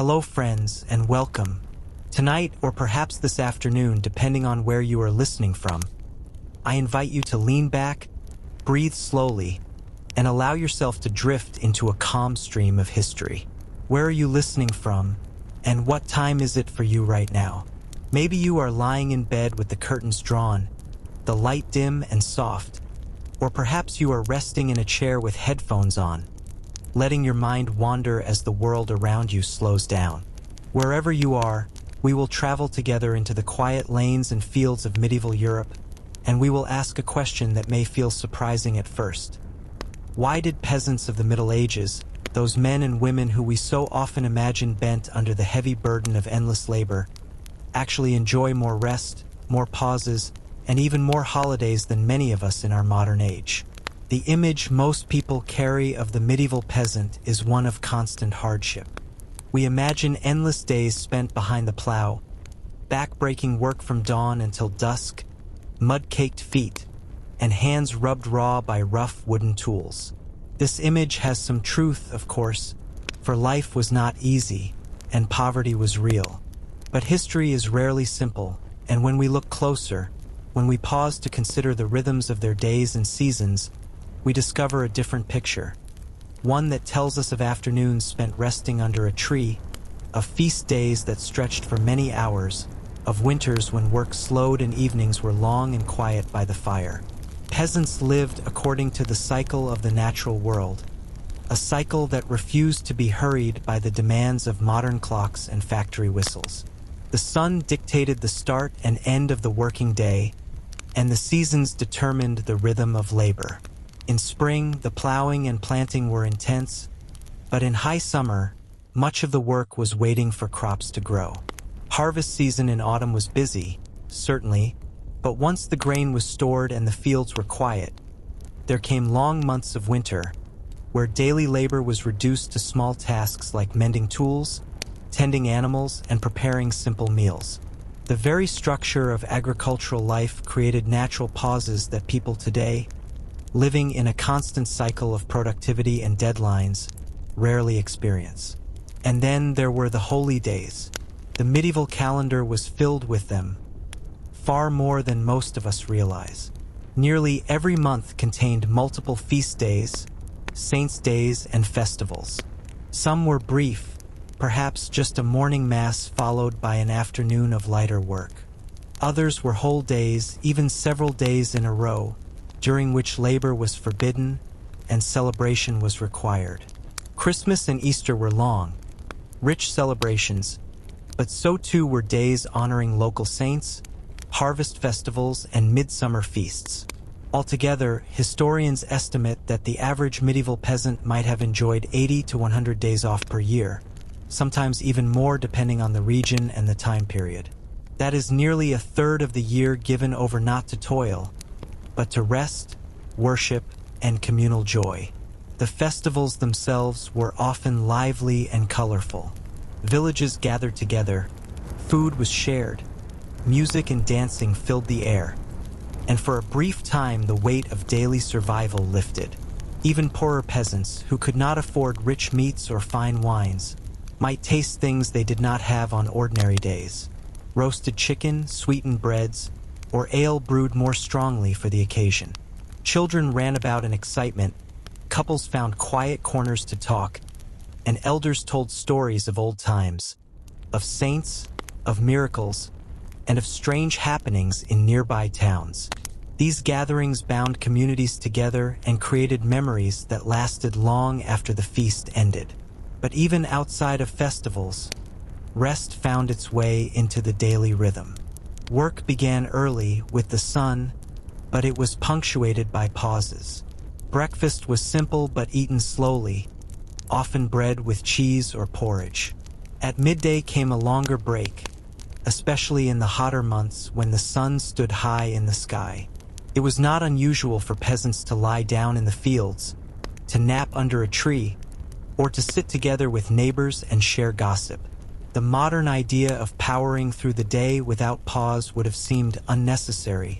Hello friends, and welcome. Tonight, or perhaps this afternoon, depending on where you are listening from, I invite you to lean back, breathe slowly, and allow yourself to drift into a calm stream of history. Where are you listening from, and what time is it for you right now? Maybe you are lying in bed with the curtains drawn, the light dim and soft, or perhaps you are resting in a chair with headphones on, letting your mind wander as the world around you slows down. Wherever you are, we will travel together into the quiet lanes and fields of medieval Europe, and we will ask a question that may feel surprising at first. Why did peasants of the Middle Ages, those men and women who we so often imagine bent under the heavy burden of endless labor, actually enjoy more rest, more pauses, and even more holidays than many of us in our modern age? The image most people carry of the medieval peasant is one of constant hardship. We imagine endless days spent behind the plow, back-breaking work from dawn until dusk, mud-caked feet, and hands rubbed raw by rough wooden tools. This image has some truth, of course, for life was not easy, and poverty was real. But history is rarely simple, and when we look closer, when we pause to consider the rhythms of their days and seasons, we discover a different picture. One that tells us of afternoons spent resting under a tree, of feast days that stretched for many hours, of winters when work slowed and evenings were long and quiet by the fire. Peasants lived according to the cycle of the natural world, a cycle that refused to be hurried by the demands of modern clocks and factory whistles. The sun dictated the start and end of the working day, and the seasons determined the rhythm of labor. In spring, the plowing and planting were intense, but in high summer, much of the work was waiting for crops to grow. Harvest season in autumn was busy, certainly, but once the grain was stored and the fields were quiet, there came long months of winter, where daily labor was reduced to small tasks like mending tools, tending animals, and preparing simple meals. The very structure of agricultural life created natural pauses that people today, living in a constant cycle of productivity and deadlines, rarely experience. And then there were the holy days. The medieval calendar was filled with them, far more than most of us realize. Nearly every month contained multiple feast days, saints' days, and festivals. Some were brief, perhaps just a morning mass followed by an afternoon of lighter work. Others were whole days, even several days in a row, during which labor was forbidden and celebration was required. Christmas and Easter were long, rich celebrations, but so too were days honoring local saints, harvest festivals, and midsummer feasts. Altogether, historians estimate that the average medieval peasant might have enjoyed 80 to 100 days off per year, sometimes even more depending on the region and the time period. That is nearly a third of the year given over not to toil, but to rest, worship, and communal joy. The festivals themselves were often lively and colorful. Villages gathered together, food was shared, music and dancing filled the air, and for a brief time the weight of daily survival lifted. Even poorer peasants, who could not afford rich meats or fine wines, might taste things they did not have on ordinary days. Roasted chicken, sweetened breads, or ale brewed more strongly for the occasion. Children ran about in excitement, couples found quiet corners to talk, and elders told stories of old times, of saints, of miracles, and of strange happenings in nearby towns. These gatherings bound communities together and created memories that lasted long after the feast ended. But even outside of festivals, rest found its way into the daily rhythm. Work began early with the sun, but it was punctuated by pauses. Breakfast was simple but eaten slowly, often bread with cheese or porridge. At midday came a longer break, especially in the hotter months when the sun stood high in the sky. It was not unusual for peasants to lie down in the fields, to nap under a tree, or to sit together with neighbors and share gossip. The modern idea of powering through the day without pause would have seemed unnecessary,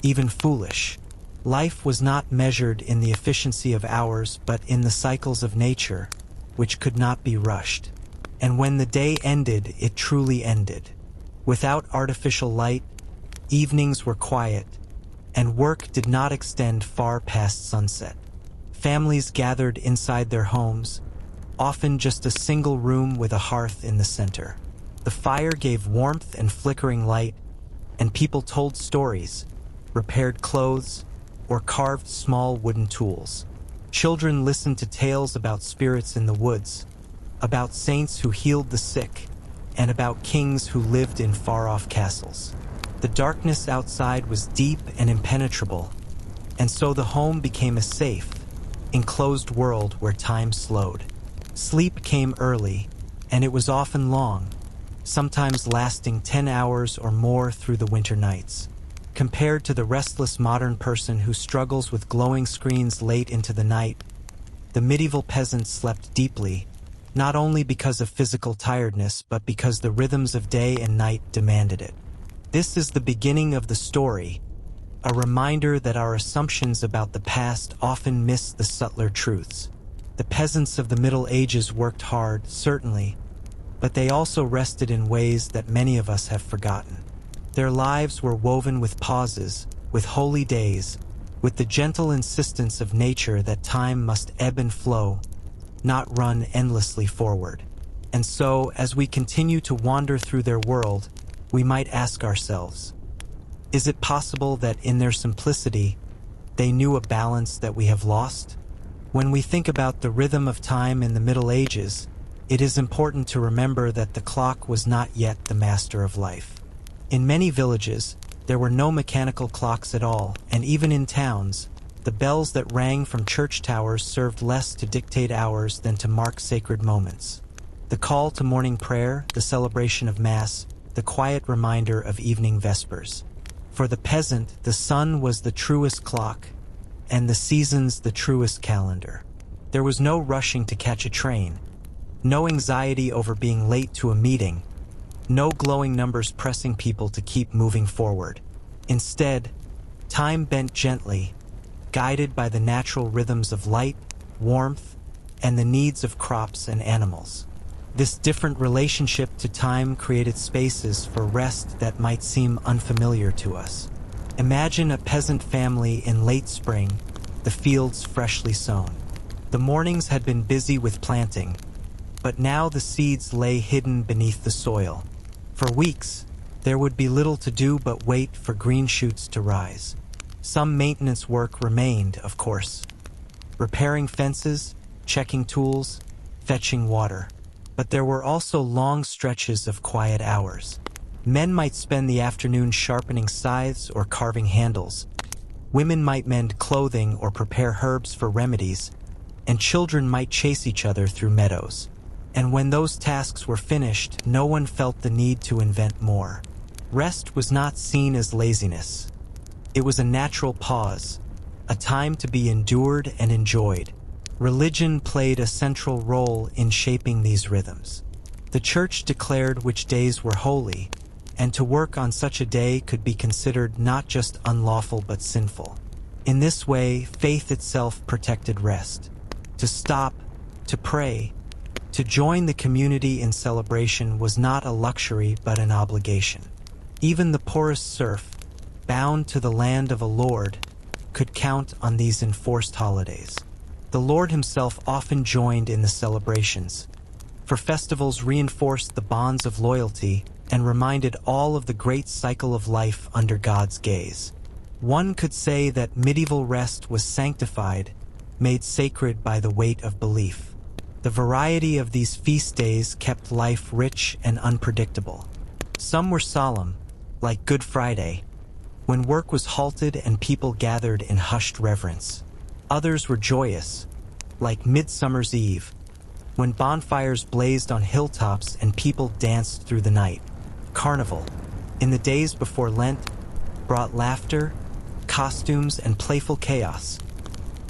even foolish. Life was not measured in the efficiency of hours, but in the cycles of nature, which could not be rushed. And when the day ended, it truly ended. Without artificial light, evenings were quiet, and work did not extend far past sunset. Families gathered inside their homes, often just a single room with a hearth in the center. The fire gave warmth and flickering light, and people told stories, repaired clothes, or carved small wooden tools. Children listened to tales about spirits in the woods, about saints who healed the sick, and about kings who lived in far-off castles. The darkness outside was deep and impenetrable, and so the home became a safe, enclosed world where time slowed. Sleep came early, and it was often long, sometimes lasting 10 hours or more through the winter nights. Compared to the restless modern person who struggles with glowing screens late into the night, the medieval peasant slept deeply, not only because of physical tiredness, but because the rhythms of day and night demanded it. This is the beginning of the story, a reminder that our assumptions about the past often miss the subtler truths. The peasants of the Middle Ages worked hard, certainly, but they also rested in ways that many of us have forgotten. Their lives were woven with pauses, with holy days, with the gentle insistence of nature that time must ebb and flow, not run endlessly forward. And so, as we continue to wander through their world, we might ask ourselves, is it possible that in their simplicity, they knew a balance that we have lost? When we think about the rhythm of time in the Middle Ages, it is important to remember that the clock was not yet the master of life. In many villages, there were no mechanical clocks at all, and even in towns, the bells that rang from church towers served less to dictate hours than to mark sacred moments. The call to morning prayer, the celebration of Mass, the quiet reminder of evening vespers. For the peasant, the sun was the truest clock, and the seasons the truest calendar. There was no rushing to catch a train, no anxiety over being late to a meeting, no glowing numbers pressing people to keep moving forward. Instead, time bent gently, guided by the natural rhythms of light, warmth, and the needs of crops and animals. This different relationship to time created spaces for rest that might seem unfamiliar to us. Imagine a peasant family in late spring, the fields freshly sown. The mornings had been busy with planting, but now the seeds lay hidden beneath the soil. For weeks, there would be little to do but wait for green shoots to rise. Some maintenance work remained, of course, repairing fences, checking tools, fetching water. But there were also long stretches of quiet hours. Men might spend the afternoon sharpening scythes or carving handles. Women might mend clothing or prepare herbs for remedies, and children might chase each other through meadows. And when those tasks were finished, no one felt the need to invent more. Rest was not seen as laziness. It was a natural pause, a time to be endured and enjoyed. Religion played a central role in shaping these rhythms. The church declared which days were holy, and to work on such a day could be considered not just unlawful but sinful. In this way, faith itself protected rest. To stop, to pray, to join the community in celebration was not a luxury but an obligation. Even the poorest serf, bound to the land of a lord, could count on these enforced holidays. The Lord himself often joined in the celebrations, for festivals reinforced the bonds of loyalty and reminded all of the great cycle of life under God's gaze. One could say that medieval rest was sanctified, made sacred by the weight of belief. The variety of these feast days kept life rich and unpredictable. Some were solemn, like Good Friday, when work was halted and people gathered in hushed reverence. Others were joyous, like Midsummer's Eve, when bonfires blazed on hilltops and people danced through the night. Carnival, in the days before Lent, brought laughter, costumes, and playful chaos,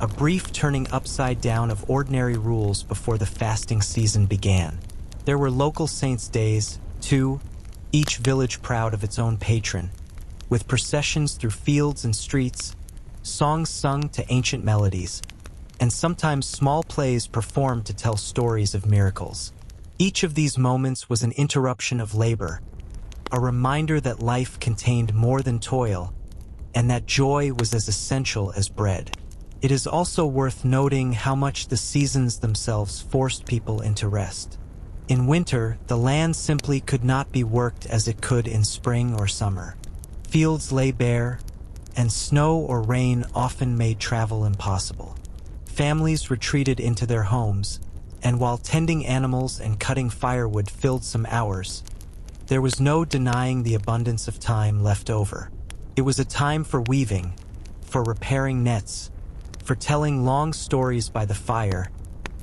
a brief turning upside down of ordinary rules before the fasting season began. There were local saints' days, too, each village proud of its own patron, with processions through fields and streets, songs sung to ancient melodies, and sometimes small plays performed to tell stories of miracles. Each of these moments was an interruption of labor, a reminder that life contained more than toil, and that joy was as essential as bread. It is also worth noting how much the seasons themselves forced people into rest. In winter, the land simply could not be worked as it could in spring or summer. Fields lay bare, and snow or rain often made travel impossible. Families retreated into their homes, and while tending animals and cutting firewood filled some hours, there was no denying the abundance of time left over. It was a time for weaving, for repairing nets, for telling long stories by the fire,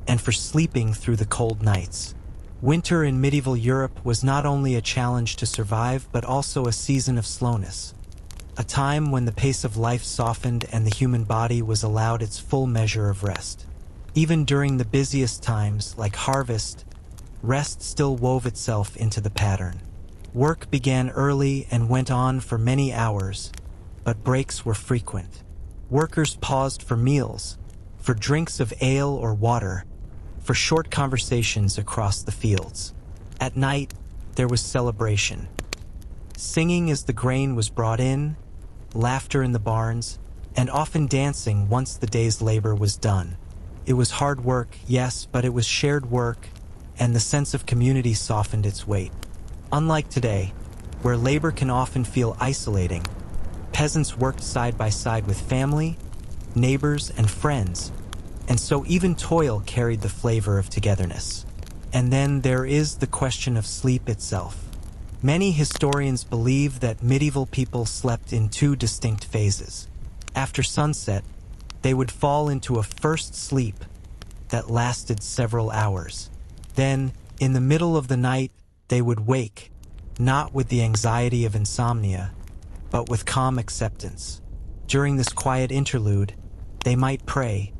and for sleeping through the cold nights. Winter in medieval Europe was not only a challenge to survive, but also a season of slowness, a time when the pace of life softened and the human body was allowed its full measure of rest. Even during the busiest times, like harvest, rest still wove itself into the pattern. Work began early and went on for many hours, but breaks were frequent. Workers paused for meals, for drinks of ale or water, for short conversations across the fields. At night, there was celebration. Singing as the grain was brought in, laughter in the barns, and often dancing once the day's labor was done. It was hard work, yes, but it was shared work, and the sense of community softened its weight. Unlike today, where labor can often feel isolating, peasants worked side by side with family, neighbors, and friends, and so even toil carried the flavor of togetherness. And then there is the question of sleep itself. Many historians believe that medieval people slept in two distinct phases. After sunset, they would fall into a first sleep that lasted several hours. Then, in the middle of the night, they would wake, not with the anxiety of insomnia, but with calm acceptance. During this quiet interlude, they might pray,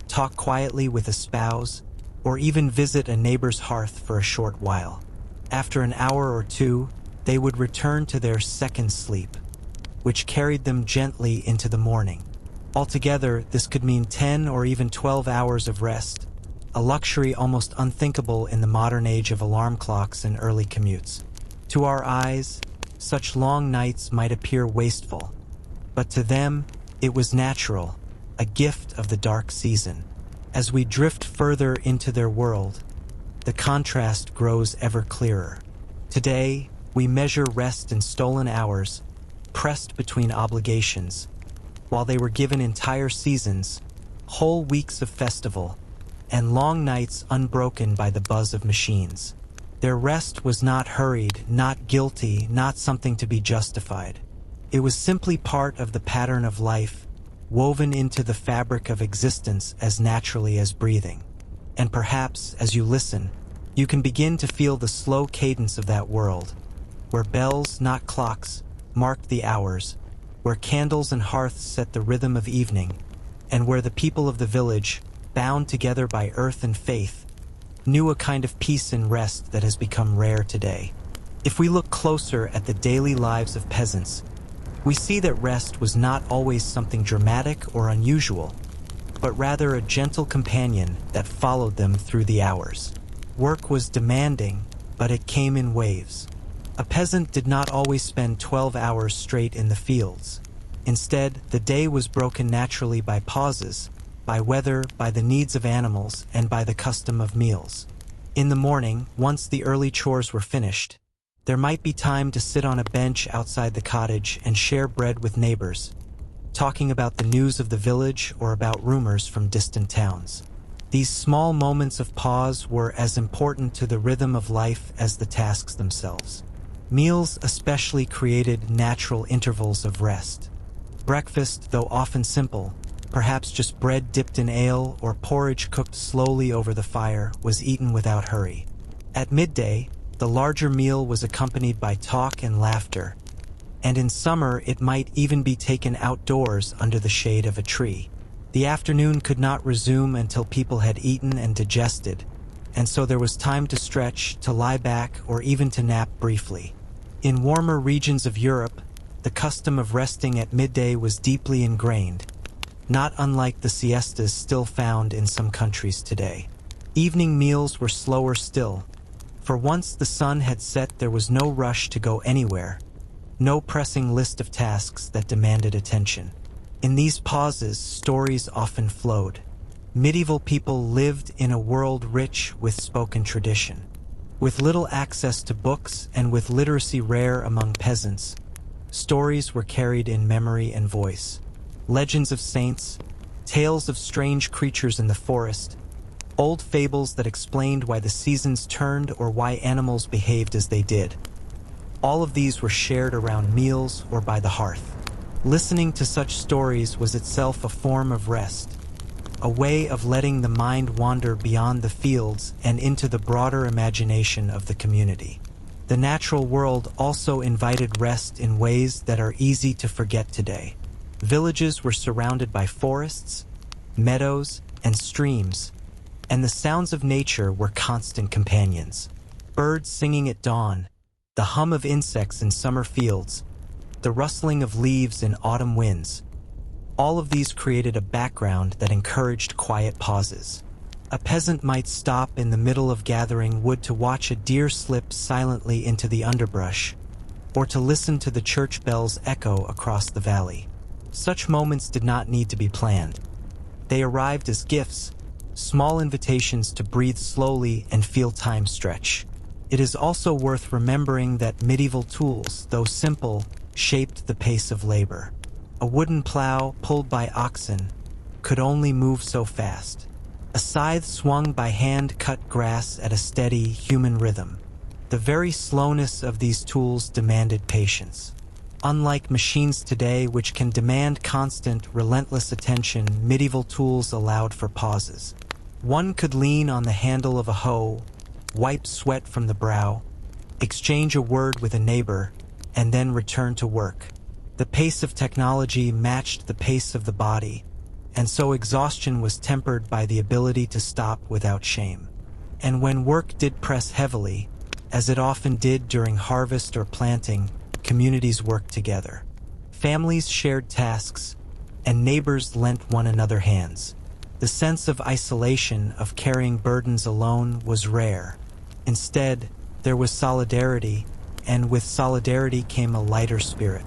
talk quietly with a spouse, or even visit a neighbor's hearth for a short while. After an hour or two, they would return to their second sleep, which carried them gently into the morning. Altogether, this could mean 10 or even 12 hours of rest, a luxury almost unthinkable in the modern age of alarm clocks and early commutes. To our eyes, such long nights might appear wasteful, but to them, it was natural, a gift of the dark season. As we drift further into their world, the contrast grows ever clearer. Today, we measure rest in stolen hours, pressed between obligations, while they were given entire seasons, whole weeks of festival, and long nights unbroken by the buzz of machines. Their rest was not hurried, not guilty, not something to be justified. It was simply part of the pattern of life, woven into the fabric of existence as naturally as breathing. And perhaps, as you listen, you can begin to feel the slow cadence of that world, where bells, not clocks, marked the hours, where candles and hearths set the rhythm of evening, and where the people of the village, bound together by earth and faith, knew a kind of peace and rest that has become rare today. If we look closer at the daily lives of peasants, we see that rest was not always something dramatic or unusual, but rather a gentle companion that followed them through the hours. Work was demanding, but it came in waves. A peasant did not always spend 12 hours straight in the fields. Instead, the day was broken naturally by pauses, by weather, by the needs of animals, and by the custom of meals. In the morning, once the early chores were finished, there might be time to sit on a bench outside the cottage and share bread with neighbors, talking about the news of the village or about rumors from distant towns. These small moments of pause were as important to the rhythm of life as the tasks themselves. Meals especially created natural intervals of rest. Breakfast, though often simple, perhaps just bread dipped in ale or porridge cooked slowly over the fire, was eaten without hurry. At midday, the larger meal was accompanied by talk and laughter, and in summer it might even be taken outdoors under the shade of a tree. The afternoon could not resume until people had eaten and digested, and so there was time to stretch, to lie back, or even to nap briefly. In warmer regions of Europe, the custom of resting at midday was deeply ingrained, not unlike the siestas still found in some countries today. Evening meals were slower still, For once the sun had set, there was no rush to go anywhere, no pressing list of tasks that demanded attention. In these pauses, stories often flowed. Medieval people lived in a world rich with spoken tradition. With little access to books and with literacy rare among peasants, stories were carried in memory and voice. Legends of saints, tales of strange creatures in the forest, old fables that explained why the seasons turned or why animals behaved as they did. All of these were shared around meals or by the hearth. Listening to such stories was itself a form of rest, a way of letting the mind wander beyond the fields and into the broader imagination of the community. The natural world also invited rest in ways that are easy to forget today. Villages were surrounded by forests, meadows, and streams, and the sounds of nature were constant companions. Birds singing at dawn, the hum of insects in summer fields, the rustling of leaves in autumn winds. All of these created a background that encouraged quiet pauses. A peasant might stop in the middle of gathering wood to watch a deer slip silently into the underbrush, or to listen to the church bells echo across the valley. Such moments did not need to be planned. They arrived as gifts, small invitations to breathe slowly and feel time stretch. It is also worth remembering that medieval tools, though simple, shaped the pace of labor. A wooden plow, pulled by oxen, could only move so fast. A scythe swung by hand cut grass at a steady, human rhythm. The very slowness of these tools demanded patience. Unlike machines today, which can demand constant, relentless attention, medieval tools allowed for pauses. One could lean on the handle of a hoe, wipe sweat from the brow, exchange a word with a neighbor, and then return to work. The pace of technology matched the pace of the body, and so exhaustion was tempered by the ability to stop without shame. And when work did press heavily, as it often did during harvest or planting, communities worked together. Families shared tasks, and neighbors lent one another hands. The sense of isolation, of carrying burdens alone, was rare. Instead, there was solidarity, and with solidarity came a lighter spirit.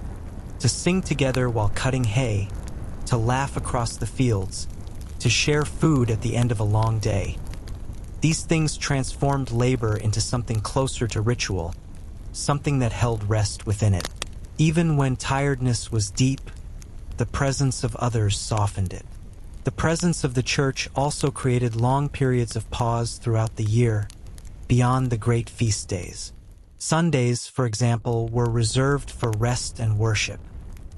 To sing together while cutting hay, to laugh across the fields, to share food at the end of a long day. These things transformed labor into something closer to ritual, something that held rest within it. Even when tiredness was deep, the presence of others softened it. The presence of the church also created long periods of pause throughout the year, beyond the great feast days. Sundays, for example, were reserved for rest and worship.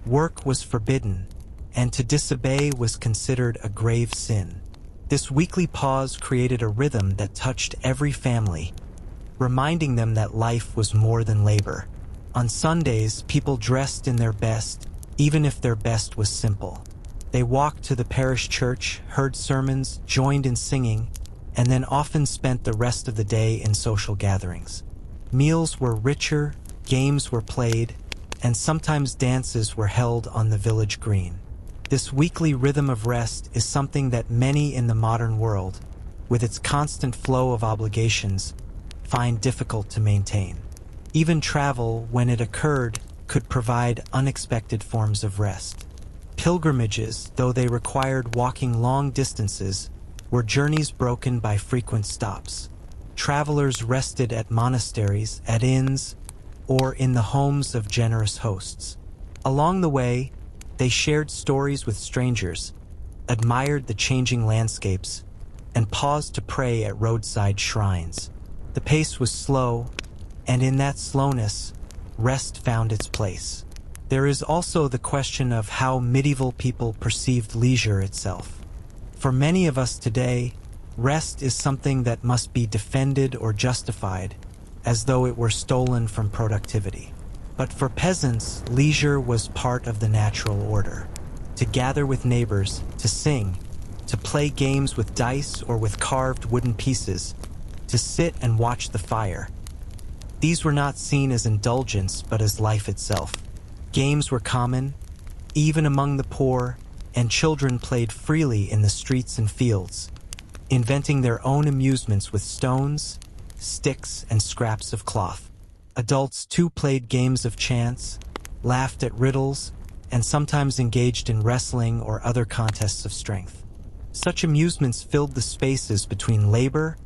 Work was forbidden, and to disobey was considered a grave sin. This weekly pause created a rhythm that touched every family, reminding them that life was more than labor. On Sundays, people dressed in their best, even if their best was simple. They walked to the parish church, heard sermons, joined in singing, and then often spent the rest of the day in social gatherings. Meals were richer, games were played, and sometimes dances were held on the village green. This weekly rhythm of rest is something that many in the modern world, with its constant flow of obligations, find difficult to maintain. Even travel, when it occurred, could provide unexpected forms of rest. Pilgrimages, though they required walking long distances, were journeys broken by frequent stops. Travelers rested at monasteries, at inns, or in the homes of generous hosts. Along the way, they shared stories with strangers, admired the changing landscapes, and paused to pray at roadside shrines. The pace was slow, and in that slowness, rest found its place. There is also the question of how medieval people perceived leisure itself. For many of us today, rest is something that must be defended or justified, as though it were stolen from productivity. But for peasants, leisure was part of the natural order. To gather with neighbors, to sing, to play games with dice or with carved wooden pieces, to sit and watch the fire. These were not seen as indulgence, but as life itself. Games were common, even among the poor, and children played freely in the streets and fields, inventing their own amusements with stones, sticks, and scraps of cloth. Adults too played games of chance, laughed at riddles, and sometimes engaged in wrestling or other contests of strength. Such amusements filled the spaces between labor,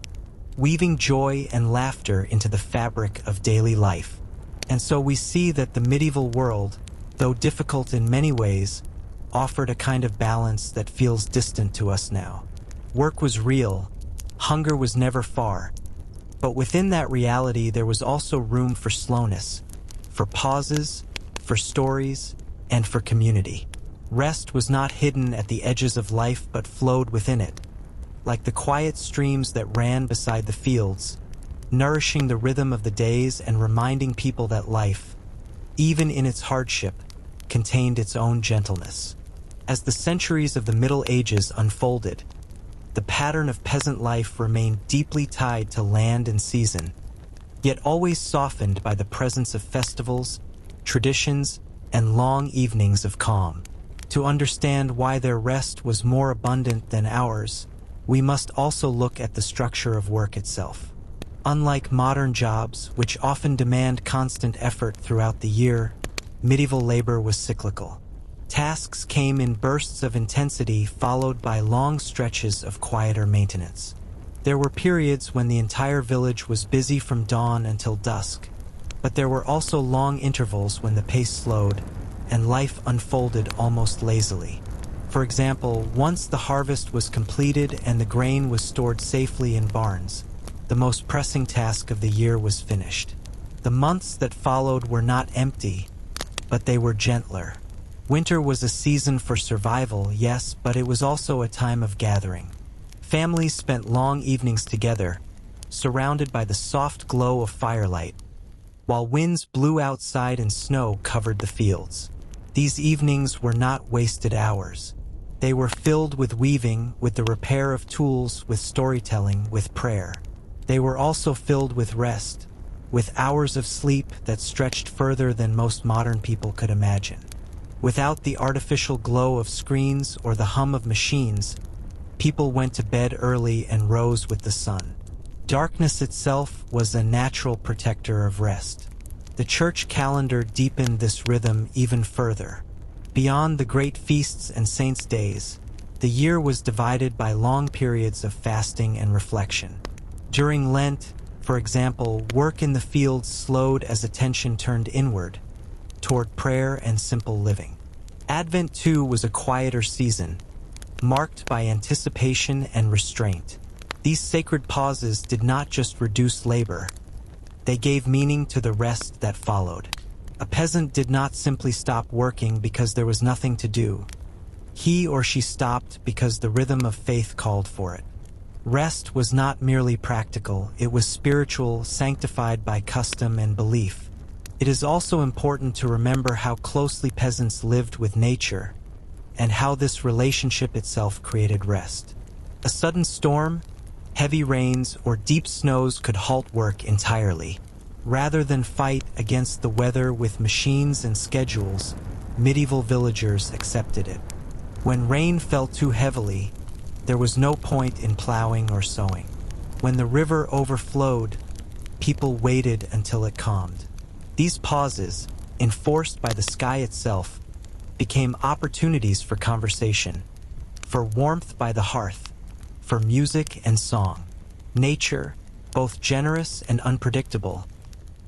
weaving joy and laughter into the fabric of daily life. And so we see that the medieval world, though difficult in many ways, offered a kind of balance that feels distant to us now. Work was real, hunger was never far, but within that reality there was also room for slowness, for pauses, for stories, and for community. Rest was not hidden at the edges of life but flowed within it, like the quiet streams that ran beside the fields, nourishing the rhythm of the days and reminding people that life, even in its hardship, contained its own gentleness. As the centuries of the Middle Ages unfolded, the pattern of peasant life remained deeply tied to land and season, yet always softened by the presence of festivals, traditions, and long evenings of calm. To understand why their rest was more abundant than ours, we must also look at the structure of work itself. Unlike modern jobs, which often demand constant effort throughout the year, medieval labor was cyclical. Tasks came in bursts of intensity followed by long stretches of quieter maintenance. There were periods when the entire village was busy from dawn until dusk, but there were also long intervals when the pace slowed and life unfolded almost lazily. For example, once the harvest was completed and the grain was stored safely in barns, the most pressing task of the year was finished. The months that followed were not empty, but they were gentler. Winter was a season for survival, yes, but it was also a time of gathering. Families spent long evenings together, surrounded by the soft glow of firelight, while winds blew outside and snow covered the fields. These evenings were not wasted hours. They were filled with weaving, with the repair of tools, with storytelling, with prayer. They were also filled with rest, with hours of sleep that stretched further than most modern people could imagine. Without the artificial glow of screens or the hum of machines, people went to bed early and rose with the sun. Darkness itself was a natural protector of rest. The church calendar deepened this rhythm even further. Beyond the great feasts and saints' days, the year was divided by long periods of fasting and reflection. During Lent, for example, work in the fields slowed as attention turned inward, toward prayer and simple living. Advent, too, was a quieter season, marked by anticipation and restraint. These sacred pauses did not just reduce labor, they gave meaning to the rest that followed. A peasant did not simply stop working because there was nothing to do. He or she stopped because the rhythm of faith called for it. Rest was not merely practical, it was spiritual, sanctified by custom and belief. It is also important to remember how closely peasants lived with nature, and how this relationship itself created rest. A sudden storm, heavy rains, or deep snows could halt work entirely. Rather than fight against the weather with machines and schedules, medieval villagers accepted it. When rain fell too heavily, there was no point in plowing or sowing. When the river overflowed, people waited until it calmed. These pauses, enforced by the sky itself, became opportunities for conversation, for warmth by the hearth, for music and song. Nature, both generous and unpredictable,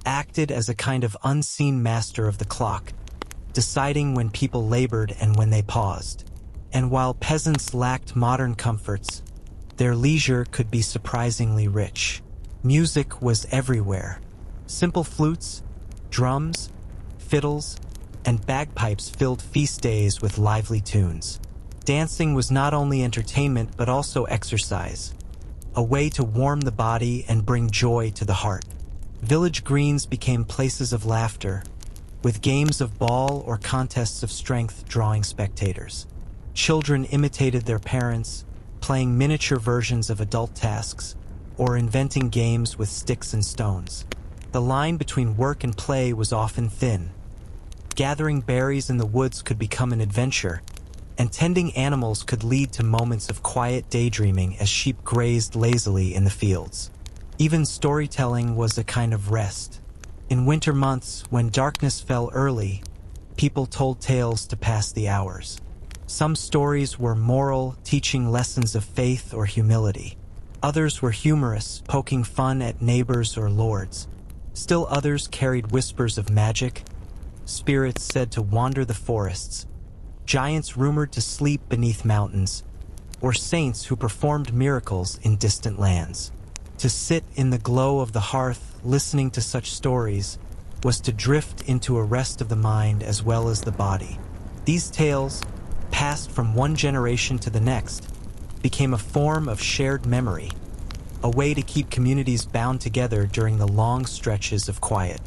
acted as a kind of unseen master of the clock, deciding when people labored and when they paused. And while peasants lacked modern comforts, their leisure could be surprisingly rich. Music was everywhere. Simple flutes, drums, fiddles, and bagpipes filled feast days with lively tunes. Dancing was not only entertainment but also exercise, a way to warm the body and bring joy to the heart. Village greens became places of laughter, with games of ball or contests of strength drawing spectators. Children imitated their parents, playing miniature versions of adult tasks, or inventing games with sticks and stones. The line between work and play was often thin. Gathering berries in the woods could become an adventure, and tending animals could lead to moments of quiet daydreaming as sheep grazed lazily in the fields. Even storytelling was a kind of rest. In winter months, when darkness fell early, people told tales to pass the hours. Some stories were moral, teaching lessons of faith or humility. Others were humorous, poking fun at neighbors or lords. Still others carried whispers of magic, spirits said to wander the forests, giants rumored to sleep beneath mountains, or saints who performed miracles in distant lands. To sit in the glow of the hearth, listening to such stories, was to drift into a rest of the mind as well as the body. These tales, passed from one generation to the next, became a form of shared memory, a way to keep communities bound together during the long stretches of quiet.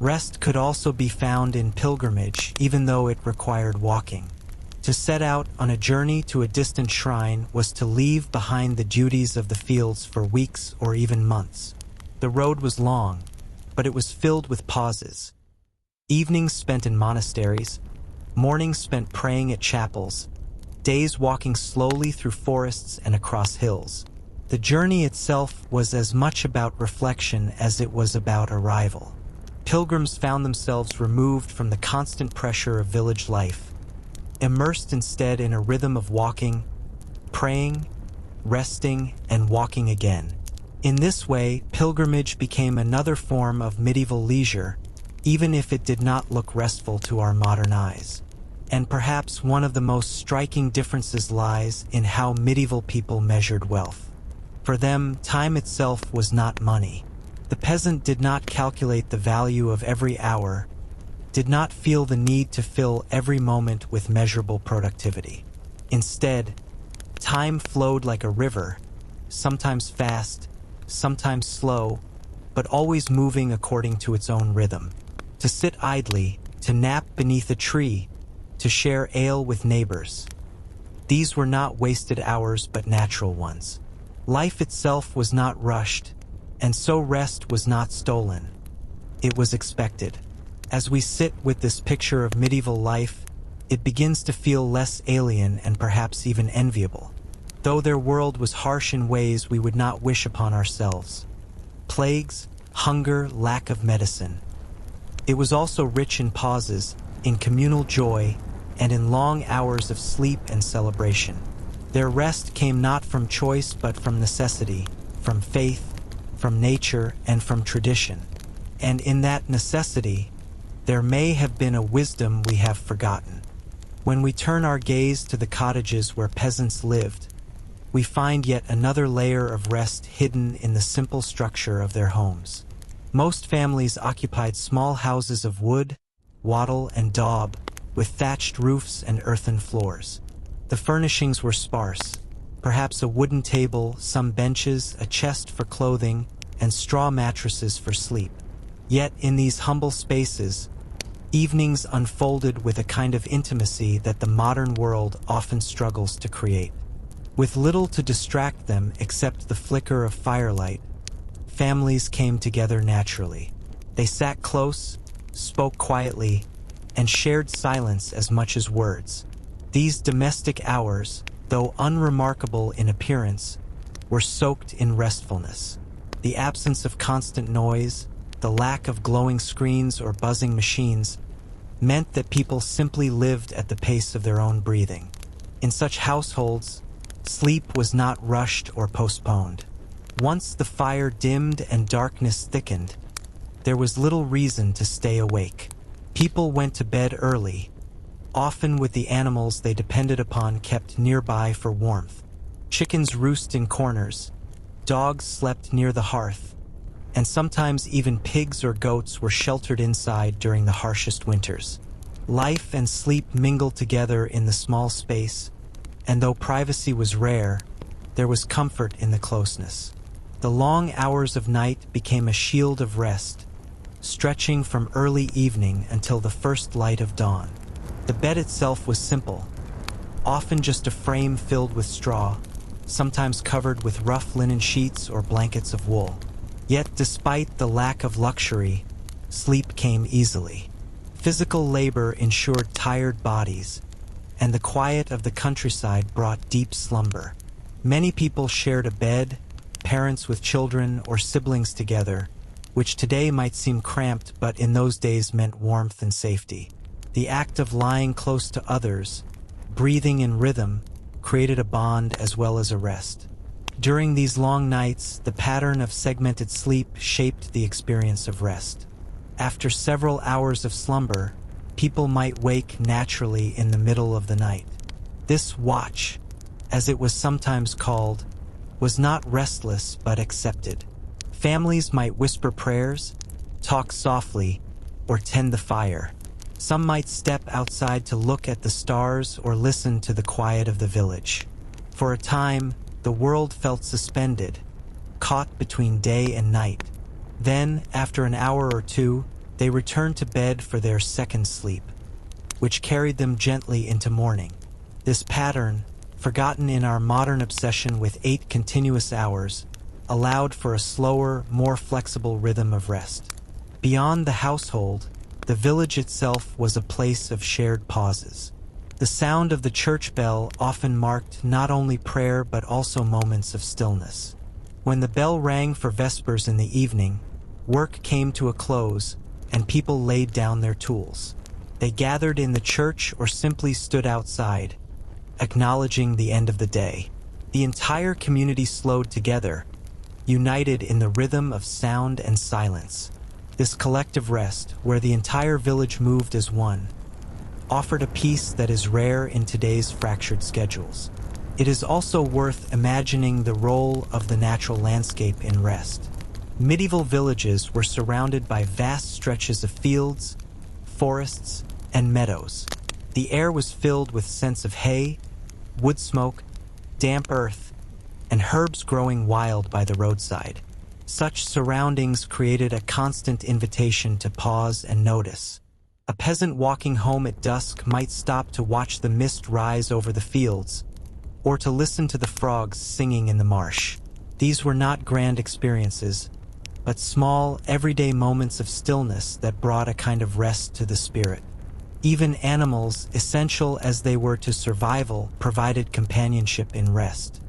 Rest could also be found in pilgrimage, even though it required walking. To set out on a journey to a distant shrine was to leave behind the duties of the fields for weeks or even months. The road was long, but it was filled with pauses. Evenings spent in monasteries, mornings spent praying at chapels, days walking slowly through forests and across hills. The journey itself was as much about reflection as it was about arrival. Pilgrims found themselves removed from the constant pressure of village life, immersed instead in a rhythm of walking, praying, resting, and walking again. In this way, pilgrimage became another form of medieval leisure, even if it did not look restful to our modern eyes. And perhaps one of the most striking differences lies in how medieval people measured wealth. For them, time itself was not money. The peasant did not calculate the value of every hour, did not feel the need to fill every moment with measurable productivity. Instead, time flowed like a river, sometimes fast, sometimes slow, but always moving according to its own rhythm. To sit idly, to nap beneath a tree, to share ale with neighbors. These were not wasted hours but natural ones. Life itself was not rushed, and so rest was not stolen. It was expected. As we sit with this picture of medieval life, it begins to feel less alien and perhaps even enviable, though their world was harsh in ways we would not wish upon ourselves. Plagues, hunger, lack of medicine. It was also rich in pauses, in communal joy, and in long hours of sleep and celebration. Their rest came not from choice but from necessity, from faith, from nature, and from tradition. And in that necessity, there may have been a wisdom we have forgotten. When we turn our gaze to the cottages where peasants lived, we find yet another layer of rest hidden in the simple structure of their homes. Most families occupied small houses of wood, wattle, and daub, with thatched roofs and earthen floors. The furnishings were sparse, perhaps a wooden table, some benches, a chest for clothing, and straw mattresses for sleep. Yet in these humble spaces, evenings unfolded with a kind of intimacy that the modern world often struggles to create. With little to distract them except the flicker of firelight, families came together naturally. They sat close, spoke quietly, and shared silence as much as words. These domestic hours, though unremarkable in appearance, were soaked in restfulness. The absence of constant noise, the lack of glowing screens or buzzing machines, meant that people simply lived at the pace of their own breathing. In such households, sleep was not rushed or postponed. Once the fire dimmed and darkness thickened, there was little reason to stay awake. People went to bed early, often with the animals they depended upon kept nearby for warmth. Chickens roost in corners, dogs slept near the hearth, and sometimes even pigs or goats were sheltered inside during the harshest winters. Life and sleep mingled together in the small space, and though privacy was rare, there was comfort in the closeness. The long hours of night became a shield of rest, stretching from early evening until the first light of dawn. The bed itself was simple, often just a frame filled with straw, sometimes covered with rough linen sheets or blankets of wool. Yet despite the lack of luxury, sleep came easily. Physical labor ensured tired bodies, and the quiet of the countryside brought deep slumber. Many people shared a bed, parents with children or siblings together, which today might seem cramped but in those days meant warmth and safety. The act of lying close to others, breathing in rhythm, created a bond as well as a rest. During these long nights, the pattern of segmented sleep shaped the experience of rest. After several hours of slumber, people might wake naturally in the middle of the night. This watch, as it was sometimes called, was not restless but accepted. Families might whisper prayers, talk softly, or tend the fire. Some might step outside to look at the stars or listen to the quiet of the village. For a time, the world felt suspended, caught between day and night. Then, after an hour or two, they returned to bed for their second sleep, which carried them gently into morning. This pattern, forgotten in our modern obsession with 8 continuous hours, allowed for a slower, more flexible rhythm of rest. Beyond the household, the village itself was a place of shared pauses. The sound of the church bell often marked not only prayer but also moments of stillness. When the bell rang for vespers in the evening, work came to a close and people laid down their tools. They gathered in the church or simply stood outside, acknowledging the end of the day. The entire community slowed together, united in the rhythm of sound and silence. This collective rest, where the entire village moved as one, offered a peace that is rare in today's fractured schedules. It is also worth imagining the role of the natural landscape in rest. Medieval villages were surrounded by vast stretches of fields, forests, and meadows. The air was filled with scents of hay, wood smoke, damp earth, and herbs growing wild by the roadside. Such surroundings created a constant invitation to pause and notice. A peasant walking home at dusk might stop to watch the mist rise over the fields, or to listen to the frogs singing in the marsh. These were not grand experiences, but small, everyday moments of stillness that brought a kind of rest to the spirit. Even animals, essential as they were to survival, provided companionship in rest.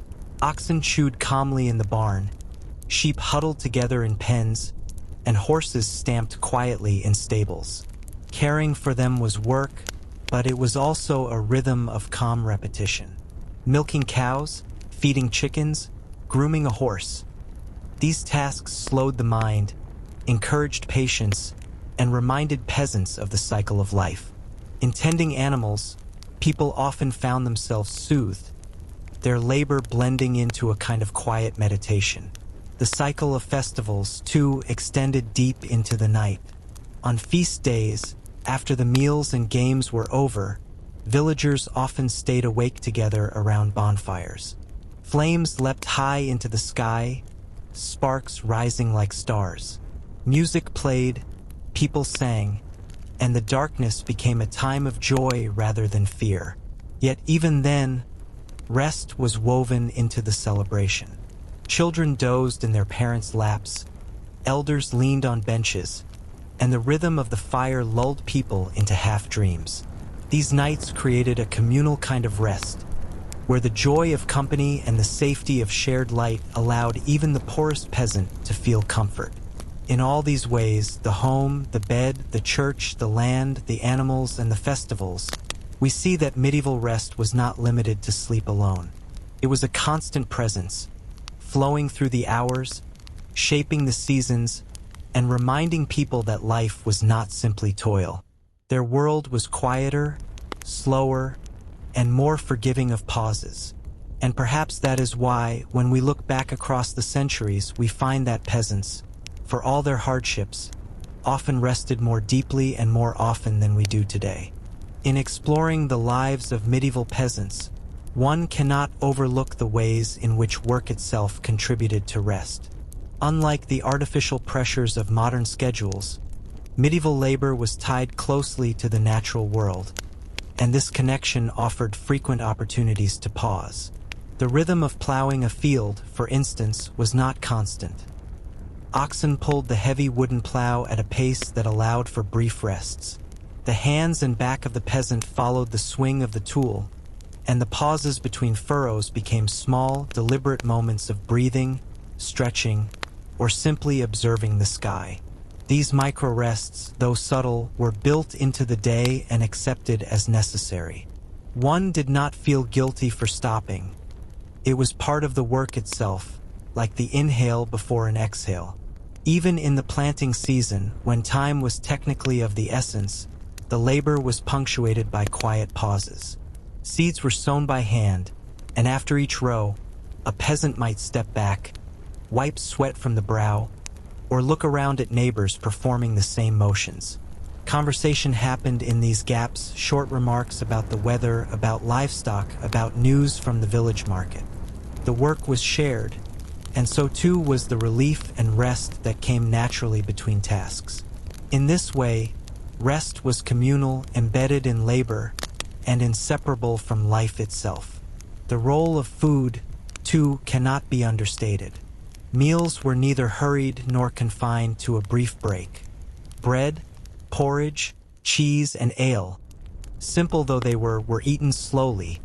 Oxen chewed calmly in the barn, sheep huddled together in pens, and horses stamped quietly in stables. Caring for them was work, but it was also a rhythm of calm repetition. Milking cows, feeding chickens, grooming a horse. These tasks slowed the mind, encouraged patience, and reminded peasants of the cycle of life. In tending animals, people often found themselves soothed, their labor blending into a kind of quiet meditation. The cycle of festivals, too, extended deep into the night. On feast days, after the meals and games were over, villagers often stayed awake together around bonfires. Flames leapt high into the sky, sparks rising like stars. Music played, people sang, and the darkness became a time of joy rather than fear. Yet even then, rest was woven into the celebration. Children dozed in their parents' laps, elders leaned on benches, and the rhythm of the fire lulled people into half-dreams. These nights created a communal kind of rest, where the joy of company and the safety of shared light allowed even the poorest peasant to feel comfort. In all these ways, the home, the bed, the church, the land, the animals, and the festivals, we see that medieval rest was not limited to sleep alone. It was a constant presence, flowing through the hours, shaping the seasons, and reminding people that life was not simply toil. Their world was quieter, slower, and more forgiving of pauses. And perhaps that is why, when we look back across the centuries, we find that peasants, for all their hardships, often rested more deeply and more often than we do today. In exploring the lives of medieval peasants, one cannot overlook the ways in which work itself contributed to rest. Unlike the artificial pressures of modern schedules, medieval labor was tied closely to the natural world, and this connection offered frequent opportunities to pause. The rhythm of plowing a field, for instance, was not constant. Oxen pulled the heavy wooden plow at a pace that allowed for brief rests. The hands and back of the peasant followed the swing of the tool, and the pauses between furrows became small, deliberate moments of breathing, stretching, or simply observing the sky. These micro-rests, though subtle, were built into the day and accepted as necessary. One did not feel guilty for stopping. It was part of the work itself, like the inhale before an exhale. Even in the planting season, when time was technically of the essence, the labor was punctuated by quiet pauses. Seeds were sown by hand, and after each row, a peasant might step back, wipe sweat from the brow, or look around at neighbors performing the same motions. Conversation happened in these gaps, short remarks about the weather, about livestock, about news from the village market. The work was shared, and so too was the relief and rest that came naturally between tasks. In this way, rest was communal, embedded in labor, and inseparable from life itself. The role of food, too, cannot be understated. Meals were neither hurried nor confined to a brief break. Bread, porridge, cheese, and ale, simple though they were eaten slowly,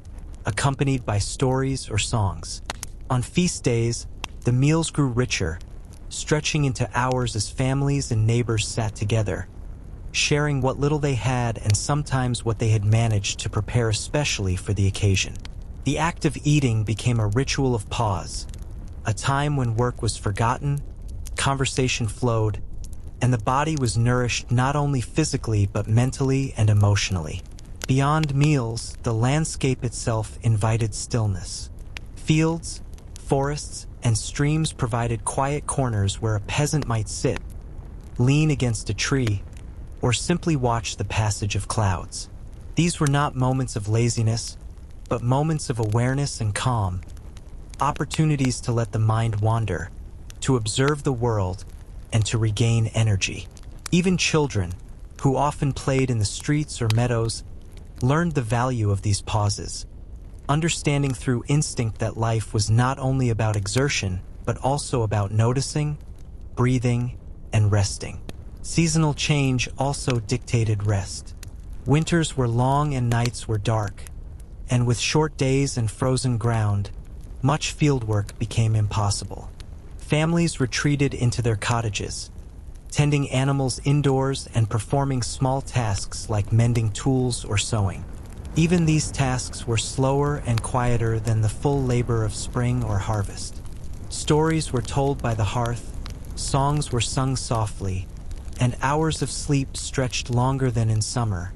accompanied by stories or songs. On feast days, the meals grew richer, stretching into hours as families and neighbors sat together, sharing what little they had and sometimes what they had managed to prepare especially for the occasion. The act of eating became a ritual of pause, a time when work was forgotten, conversation flowed, and the body was nourished not only physically but mentally and emotionally. Beyond meals, the landscape itself invited stillness. Fields, forests, and streams provided quiet corners where a peasant might sit, lean against a tree, or simply watch the passage of clouds. These were not moments of laziness, but moments of awareness and calm, opportunities to let the mind wander, to observe the world, and to regain energy. Even children, who often played in the streets or meadows, learned the value of these pauses, understanding through instinct that life was not only about exertion, but also about noticing, breathing, and resting. Seasonal change also dictated rest. Winters were long and nights were dark, and with short days and frozen ground, much fieldwork became impossible. Families retreated into their cottages, tending animals indoors and performing small tasks like mending tools or sewing. Even these tasks were slower and quieter than the full labor of spring or harvest. Stories were told by the hearth, songs were sung softly, and hours of sleep stretched longer than in summer,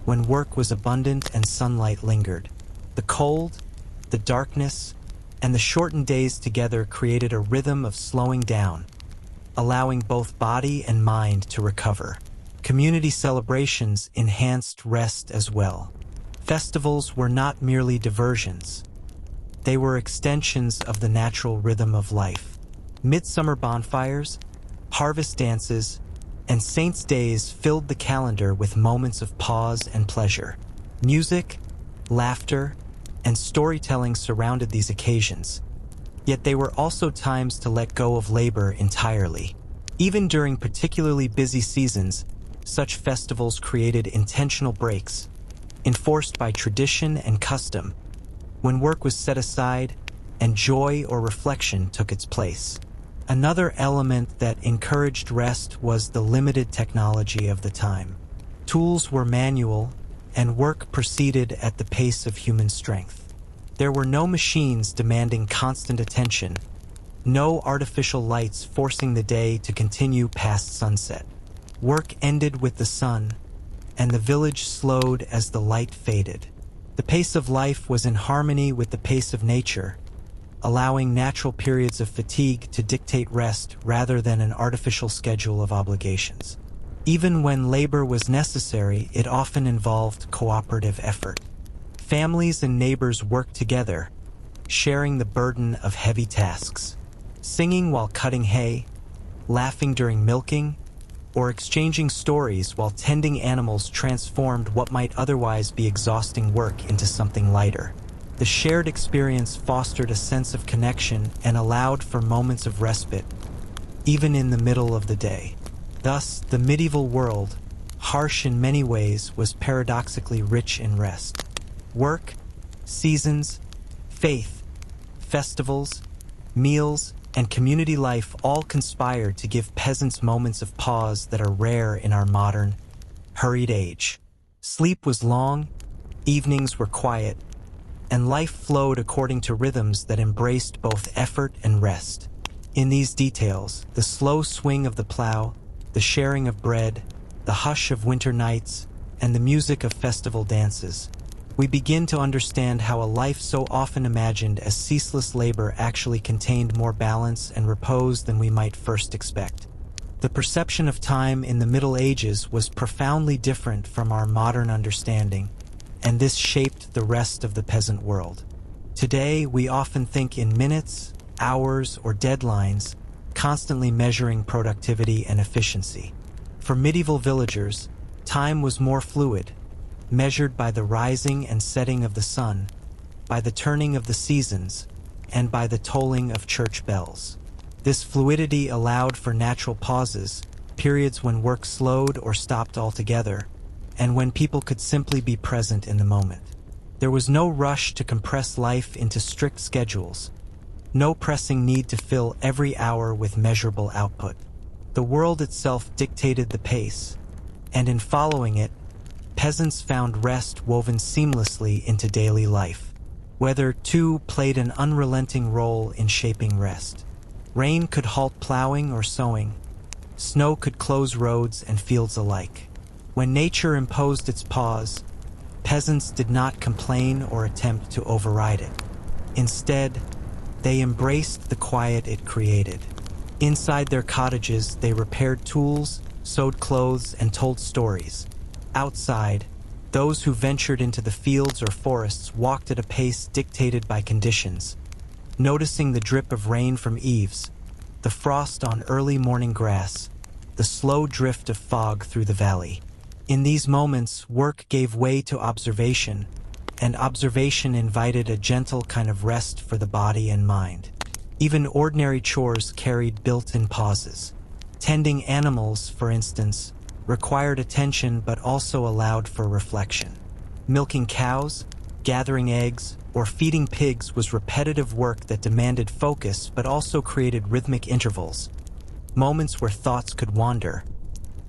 when work was abundant and sunlight lingered. The cold, the darkness, and the shortened days together created a rhythm of slowing down, allowing both body and mind to recover. Community celebrations enhanced rest as well. Festivals were not merely diversions. They were extensions of the natural rhythm of life. Midsummer bonfires, harvest dances, and saints' days filled the calendar with moments of pause and pleasure. Music, laughter, and storytelling surrounded these occasions, yet they were also times to let go of labor entirely. Even during particularly busy seasons, such festivals created intentional breaks, enforced by tradition and custom, when work was set aside and joy or reflection took its place. Another element that encouraged rest was the limited technology of the time. Tools were manual, and work proceeded at the pace of human strength. There were no machines demanding constant attention, no artificial lights forcing the day to continue past sunset. Work ended with the sun, and the village slowed as the light faded. The pace of life was in harmony with the pace of nature, allowing natural periods of fatigue to dictate rest rather than an artificial schedule of obligations. Even when labor was necessary, it often involved cooperative effort. Families and neighbors worked together, sharing the burden of heavy tasks. Singing while cutting hay, laughing during milking, or exchanging stories while tending animals transformed what might otherwise be exhausting work into something lighter. The shared experience fostered a sense of connection and allowed for moments of respite, even in the middle of the day. Thus, the medieval world, harsh in many ways, was paradoxically rich in rest. Work, seasons, faith, festivals, meals, and community life all conspired to give peasants moments of pause that are rare in our modern, hurried age. Sleep was long, evenings were quiet, and life flowed according to rhythms that embraced both effort and rest. In these details, the slow swing of the plow, the sharing of bread, the hush of winter nights, and the music of festival dances, we begin to understand how a life so often imagined as ceaseless labor actually contained more balance and repose than we might first expect. The perception of time in the Middle Ages was profoundly different from our modern understanding, and this shaped the rest of the peasant world. Today, we often think in minutes, hours, or deadlines, constantly measuring productivity and efficiency. For medieval villagers, time was more fluid, measured by the rising and setting of the sun, by the turning of the seasons, and by the tolling of church bells. This fluidity allowed for natural pauses, periods when work slowed or stopped altogether, and when people could simply be present in the moment. There was no rush to compress life into strict schedules, no pressing need to fill every hour with measurable output. The world itself dictated the pace, and in following it, peasants found rest woven seamlessly into daily life. Weather, too, played an unrelenting role in shaping rest. Rain could halt plowing or sowing. Snow could close roads and fields alike. When nature imposed its pause, peasants did not complain or attempt to override it. Instead, they embraced the quiet it created. Inside their cottages, they repaired tools, sewed clothes, and told stories. Outside, those who ventured into the fields or forests walked at a pace dictated by conditions, noticing the drip of rain from eaves, the frost on early morning grass, the slow drift of fog through the valley. In these moments, work gave way to observation, and observation invited a gentle kind of rest for the body and mind. Even ordinary chores carried built-in pauses. Tending animals, for instance, required attention but also allowed for reflection. Milking cows, gathering eggs, or feeding pigs was repetitive work that demanded focus but also created rhythmic intervals, moments where thoughts could wander,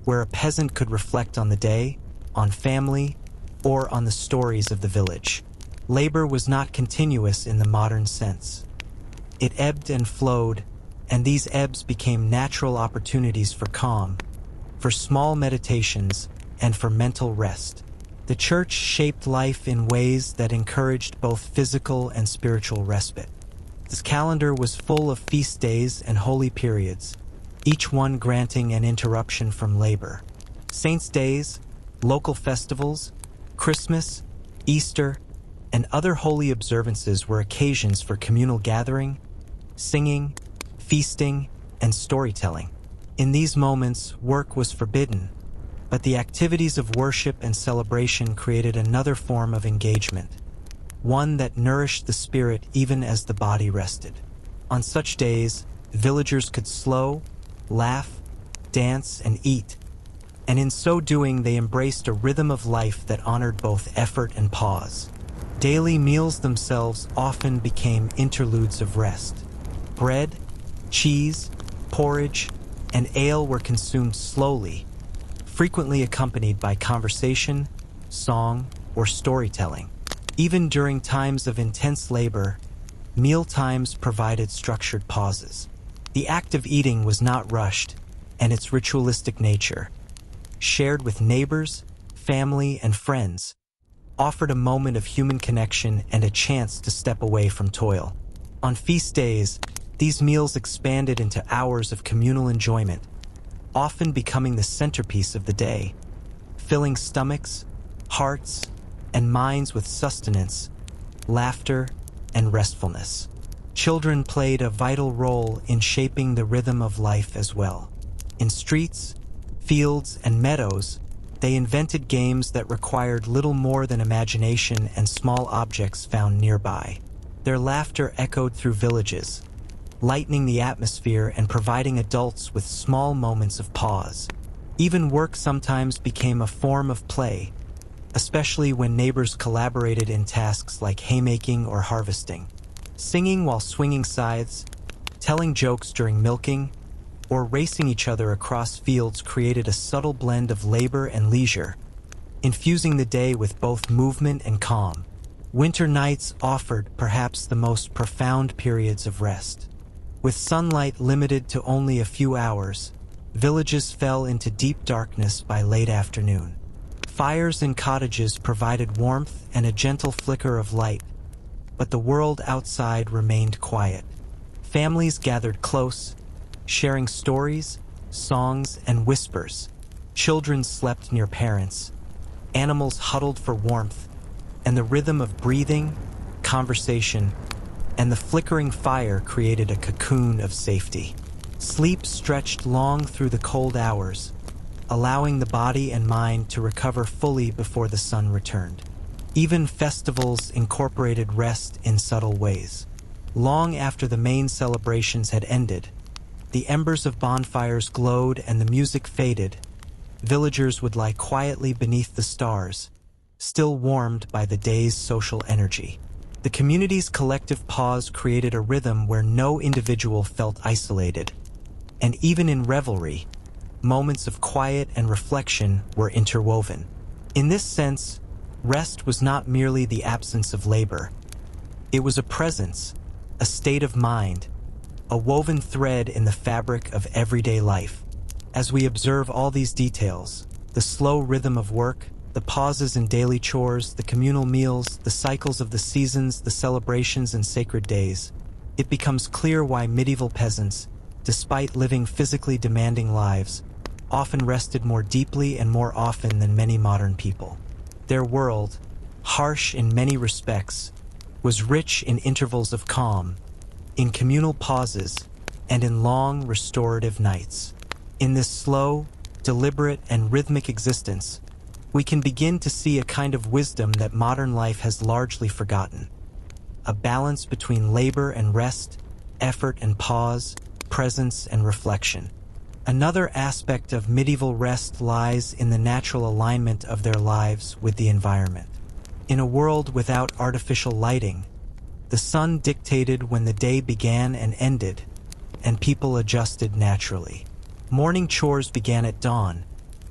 where a peasant could reflect on the day, on family, or on the stories of the village. Labor was not continuous in the modern sense. It ebbed and flowed, and these ebbs became natural opportunities for calm, for small meditations, and for mental rest. The church shaped life in ways that encouraged both physical and spiritual respite. This calendar was full of feast days and holy periods, each one granting an interruption from labor. Saints' days, local festivals, Christmas, Easter, and other holy observances were occasions for communal gathering, singing, feasting, and storytelling. In these moments, work was forbidden, but the activities of worship and celebration created another form of engagement, one that nourished the spirit even as the body rested. On such days, villagers could slow, laugh, dance, and eat, and in so doing they embraced a rhythm of life that honored both effort and pause. Daily meals themselves often became interludes of rest. Bread, cheese, porridge, and ale were consumed slowly, frequently accompanied by conversation, song, or storytelling. Even during times of intense labor, meal times provided structured pauses. The act of eating was not rushed, and its ritualistic nature, shared with neighbors, family, and friends, offered a moment of human connection and a chance to step away from toil. On feast days, these meals expanded into hours of communal enjoyment, often becoming the centerpiece of the day, filling stomachs, hearts, and minds with sustenance, laughter, and restfulness. Children played a vital role in shaping the rhythm of life as well. In streets, fields, and meadows, they invented games that required little more than imagination and small objects found nearby. Their laughter echoed through villages, lightening the atmosphere and providing adults with small moments of pause. Even work sometimes became a form of play, especially when neighbors collaborated in tasks like haymaking or harvesting. Singing while swinging scythes, Telling jokes during milking or racing each other across fields created a subtle blend of labor and leisure, infusing the day with both movement and calm. Winter nights offered perhaps the most profound periods of rest. With sunlight limited to only a few hours, villages fell into deep darkness by late afternoon. Fires in cottages provided warmth and a gentle flicker of light, but the world outside remained quiet. Families gathered close, sharing stories, songs, and whispers. Children slept near parents. Animals huddled for warmth, and the rhythm of breathing, conversation, and the flickering fire created a cocoon of safety. Sleep stretched long through the cold hours, allowing the body and mind to recover fully before the sun returned. Even festivals incorporated rest in subtle ways. Long after the main celebrations had ended, the embers of bonfires glowed and the music faded. Villagers would lie quietly beneath the stars, still warmed by the day's social energy. The community's collective pause created a rhythm where no individual felt isolated, and even in revelry, moments of quiet and reflection were interwoven. In this sense, rest was not merely the absence of labor. It was a presence, a state of mind, a woven thread in the fabric of everyday life. As we observe all these details, the slow rhythm of work, the pauses in daily chores, the communal meals, the cycles of the seasons, the celebrations and sacred days, it becomes clear why medieval peasants, despite living physically demanding lives, often rested more deeply and more often than many modern people. Their world, harsh in many respects, was rich in intervals of calm, in communal pauses, and in long restorative nights. In this slow, deliberate, and rhythmic existence, we can begin to see a kind of wisdom that modern life has largely forgotten. A balance between labor and rest, effort and pause, presence and reflection. Another aspect of medieval rest lies in the natural alignment of their lives with the environment. In a world without artificial lighting, the sun dictated when the day began and ended, and people adjusted naturally. Morning chores began at dawn,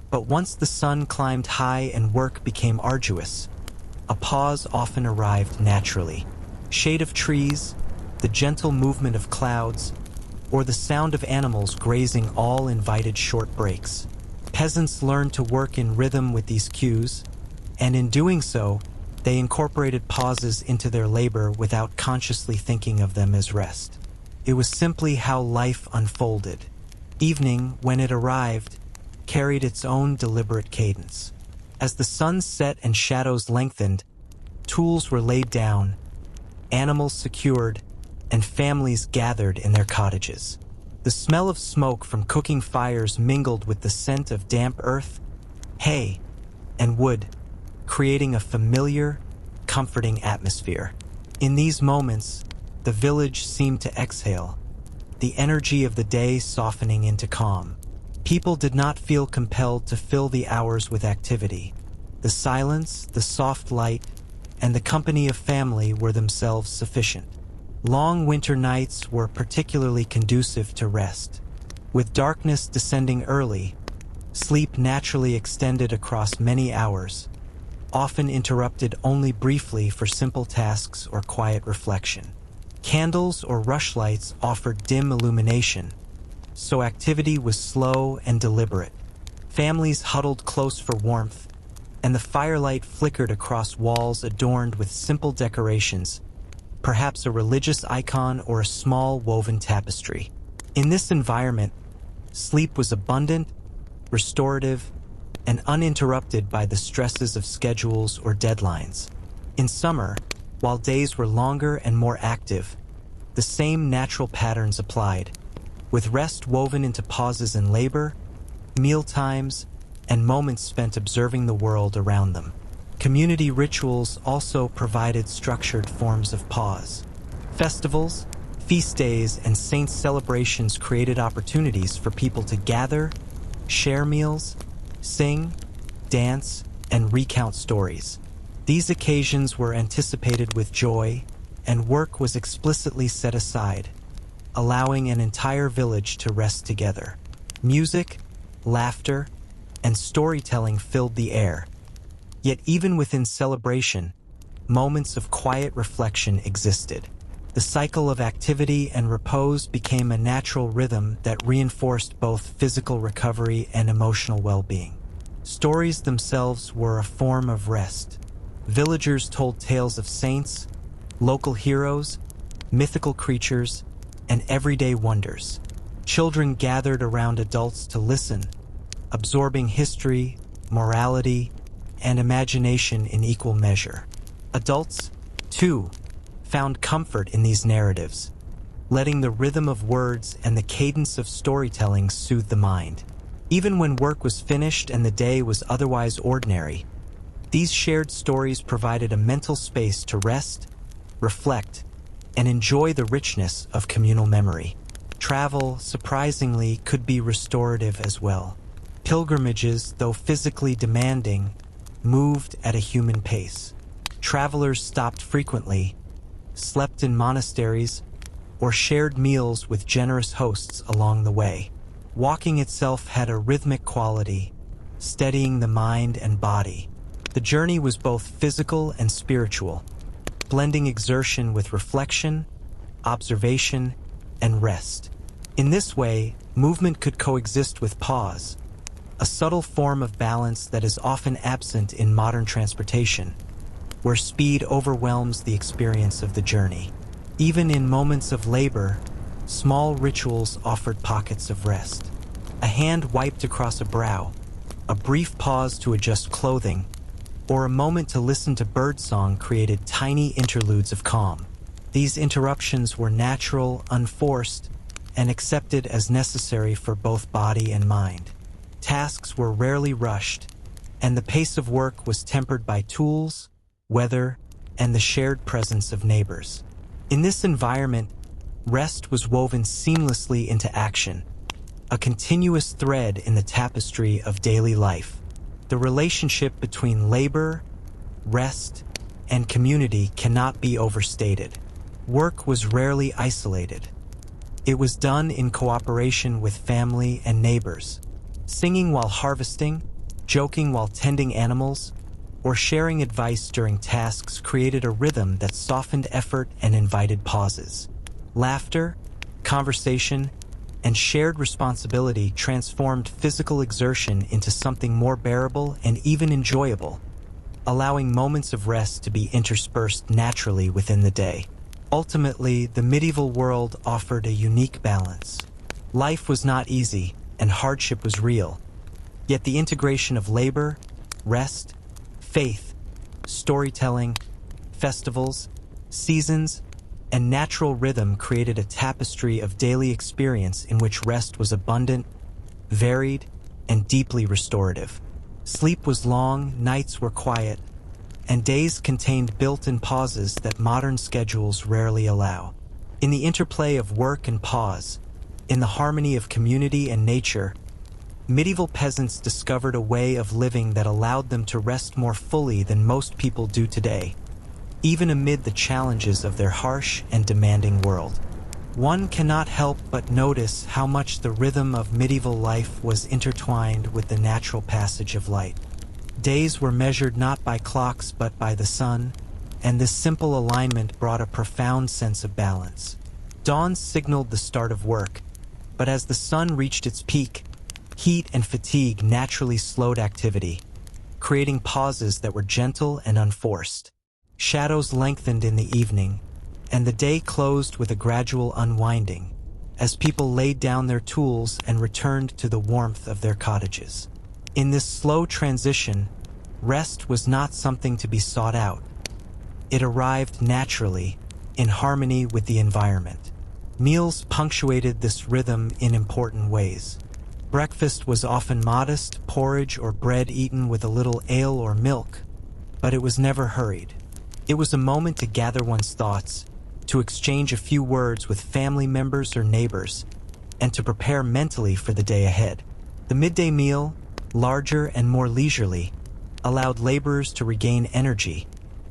but once the sun climbed high and work became arduous, a pause often arrived naturally. Shade of trees, the gentle movement of clouds, or the sound of animals grazing all invited short breaks. Peasants learned to work in rhythm with these cues, and in doing so, they incorporated pauses into their labor without consciously thinking of them as rest. It was simply how life unfolded. Evening, when it arrived, carried its own deliberate cadence. As the sun set and shadows lengthened, tools were laid down, animals secured, and families gathered in their cottages. The smell of smoke from cooking fires mingled with the scent of damp earth, hay, and wood, creating a familiar, comforting atmosphere. In these moments, the village seemed to exhale, the energy of the day softening into calm. People did not feel compelled to fill the hours with activity. The silence, the soft light, and the company of family were themselves sufficient. Long winter nights were particularly conducive to rest. With darkness descending early, sleep naturally extended across many hours, often interrupted only briefly for simple tasks or quiet reflection. Candles or rushlights offered dim illumination, so activity was slow and deliberate. Families huddled close for warmth, and the firelight flickered across walls adorned with simple decorations, perhaps a religious icon or a small woven tapestry. In this environment, sleep was abundant, restorative, and uninterrupted by the stresses of schedules or deadlines. In summer, while days were longer and more active, the same natural patterns applied, with rest woven into pauses in labor, meal times, and moments spent observing the world around them. Community rituals also provided structured forms of pause. Festivals, feast days, and saints' celebrations created opportunities for people to gather, share meals, sing, dance, and recount stories. These occasions were anticipated with joy, and work was explicitly set aside, allowing an entire village to rest together. Music, laughter, and storytelling filled the air. Yet even within celebration, moments of quiet reflection existed. The cycle of activity and repose became a natural rhythm that reinforced both physical recovery and emotional well-being. Stories themselves were a form of rest. Villagers told tales of saints, local heroes, mythical creatures, and everyday wonders. Children gathered around adults to listen, absorbing history, morality, and imagination in equal measure. Adults, too, found comfort in these narratives, letting the rhythm of words and the cadence of storytelling soothe the mind. Even when work was finished and the day was otherwise ordinary, these shared stories provided a mental space to rest, reflect, and enjoy the richness of communal memory. Travel, surprisingly, could be restorative as well. Pilgrimages, though physically demanding, moved at a human pace. Travelers stopped frequently, slept in monasteries, or shared meals with generous hosts along the way. Walking itself had a rhythmic quality, steadying the mind and body. The journey was both physical and spiritual, blending exertion with reflection, observation, and rest. In this way, movement could coexist with pause, a subtle form of balance that is often absent in modern transportation, where speed overwhelms the experience of the journey. Even in moments of labor, small rituals offered pockets of rest. A hand wiped across a brow, a brief pause to adjust clothing, or a moment to listen to birdsong created tiny interludes of calm. These interruptions were natural, unforced, and accepted as necessary for both body and mind. Tasks were rarely rushed, and the pace of work was tempered by tools, weather, and the shared presence of neighbors. In this environment, rest was woven seamlessly into action, a continuous thread in the tapestry of daily life. The relationship between labor, rest, and community cannot be overstated. Work was rarely isolated. It was done in cooperation with family and neighbors. Singing while harvesting, joking while tending animals, or sharing advice during tasks created a rhythm that softened effort and invited pauses. Laughter, conversation, and shared responsibility transformed physical exertion into something more bearable and even enjoyable, allowing moments of rest to be interspersed naturally within the day. Ultimately, the medieval world offered a unique balance. Life was not easy, and hardship was real. Yet the integration of labor, rest, faith, storytelling, festivals, seasons, and natural rhythm created a tapestry of daily experience in which rest was abundant, varied, and deeply restorative. Sleep was long, nights were quiet, and days contained built-in pauses that modern schedules rarely allow. In the interplay of work and pause, in the harmony of community and nature, medieval peasants discovered a way of living that allowed them to rest more fully than most people do today, even amid the challenges of their harsh and demanding world. One cannot help but notice how much the rhythm of medieval life was intertwined with the natural passage of light. Days were measured not by clocks but by the sun, and this simple alignment brought a profound sense of balance. Dawn signaled the start of work, but as the sun reached its peak, heat and fatigue naturally slowed activity, creating pauses that were gentle and unforced. Shadows lengthened in the evening, and the day closed with a gradual unwinding, as people laid down their tools and returned to the warmth of their cottages. In this slow transition, rest was not something to be sought out. It arrived naturally, in harmony with the environment. Meals punctuated this rhythm in important ways. Breakfast was often modest, porridge or bread eaten with a little ale or milk, but it was never hurried. It was a moment to gather one's thoughts, to exchange a few words with family members or neighbors, and to prepare mentally for the day ahead. The midday meal, larger and more leisurely, allowed laborers to regain energy,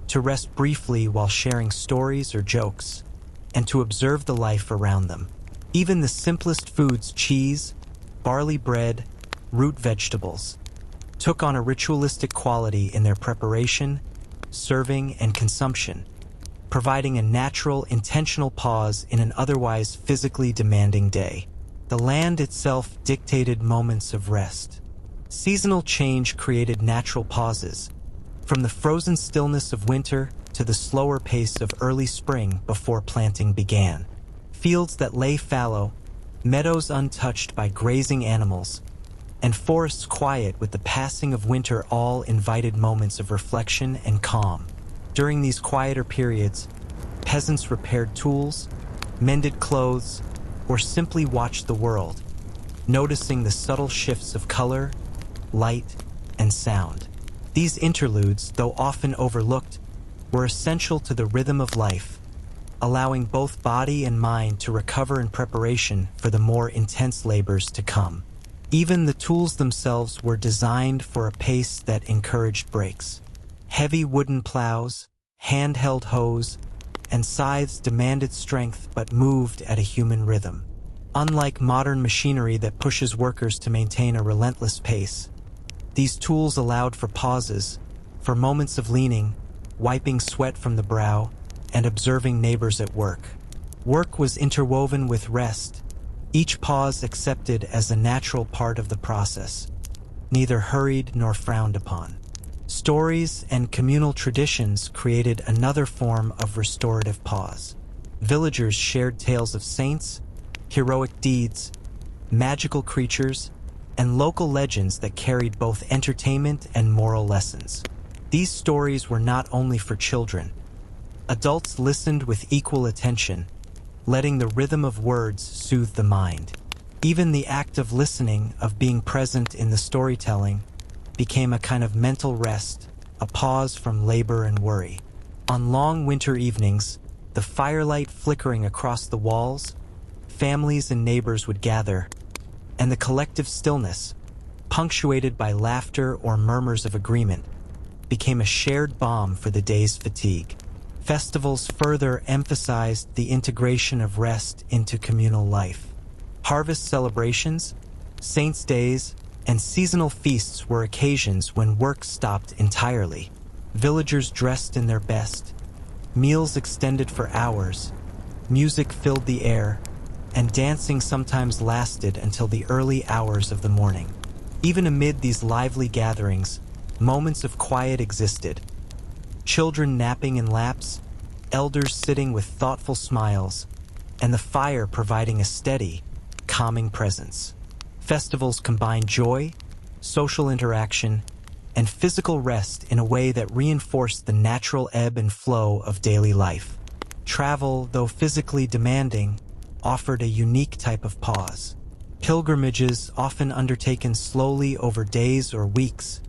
to rest briefly while sharing stories or jokes, and to observe the life around them. Even the simplest foods, cheese, barley bread, root vegetables, took on a ritualistic quality in their preparation, serving, and consumption, providing a natural, intentional pause in an otherwise physically demanding day. The land itself dictated moments of rest. Seasonal change created natural pauses, from the frozen stillness of winter to the slower pace of early spring before planting began. Fields that lay fallow, meadows untouched by grazing animals, and forests quiet with the passing of winter all invited moments of reflection and calm. During these quieter periods, peasants repaired tools, mended clothes, or simply watched the world, noticing the subtle shifts of color, light, and sound. These interludes, though often overlooked, were essential to the rhythm of life, allowing both body and mind to recover in preparation for the more intense labors to come. Even the tools themselves were designed for a pace that encouraged breaks. Heavy wooden plows, handheld hoes, and scythes demanded strength but moved at a human rhythm. Unlike modern machinery that pushes workers to maintain a relentless pace, these tools allowed for pauses, for moments of leaning, wiping sweat from the brow, and observing neighbors at work. Work was interwoven with rest, each pause accepted as a natural part of the process, neither hurried nor frowned upon. Stories and communal traditions created another form of restorative pause. Villagers shared tales of saints, heroic deeds, magical creatures, and local legends that carried both entertainment and moral lessons. These stories were not only for children. Adults listened with equal attention, letting the rhythm of words soothe the mind. Even the act of listening, of being present in the storytelling, became a kind of mental rest, a pause from labor and worry. On long winter evenings, the firelight flickering across the walls, families and neighbors would gather, and the collective stillness, punctuated by laughter or murmurs of agreement, became a shared balm for the day's fatigue. Festivals further emphasized the integration of rest into communal life. Harvest celebrations, saints' days, and seasonal feasts were occasions when work stopped entirely. Villagers dressed in their best, meals extended for hours, music filled the air, and dancing sometimes lasted until the early hours of the morning. Even amid these lively gatherings, moments of quiet existed. Children napping in laps, elders sitting with thoughtful smiles, and the fire providing a steady, calming presence. Festivals combined joy, social interaction, and physical rest in a way that reinforced the natural ebb and flow of daily life. Travel, though physically demanding, offered a unique type of pause. Pilgrimages, often undertaken slowly over days or weeks,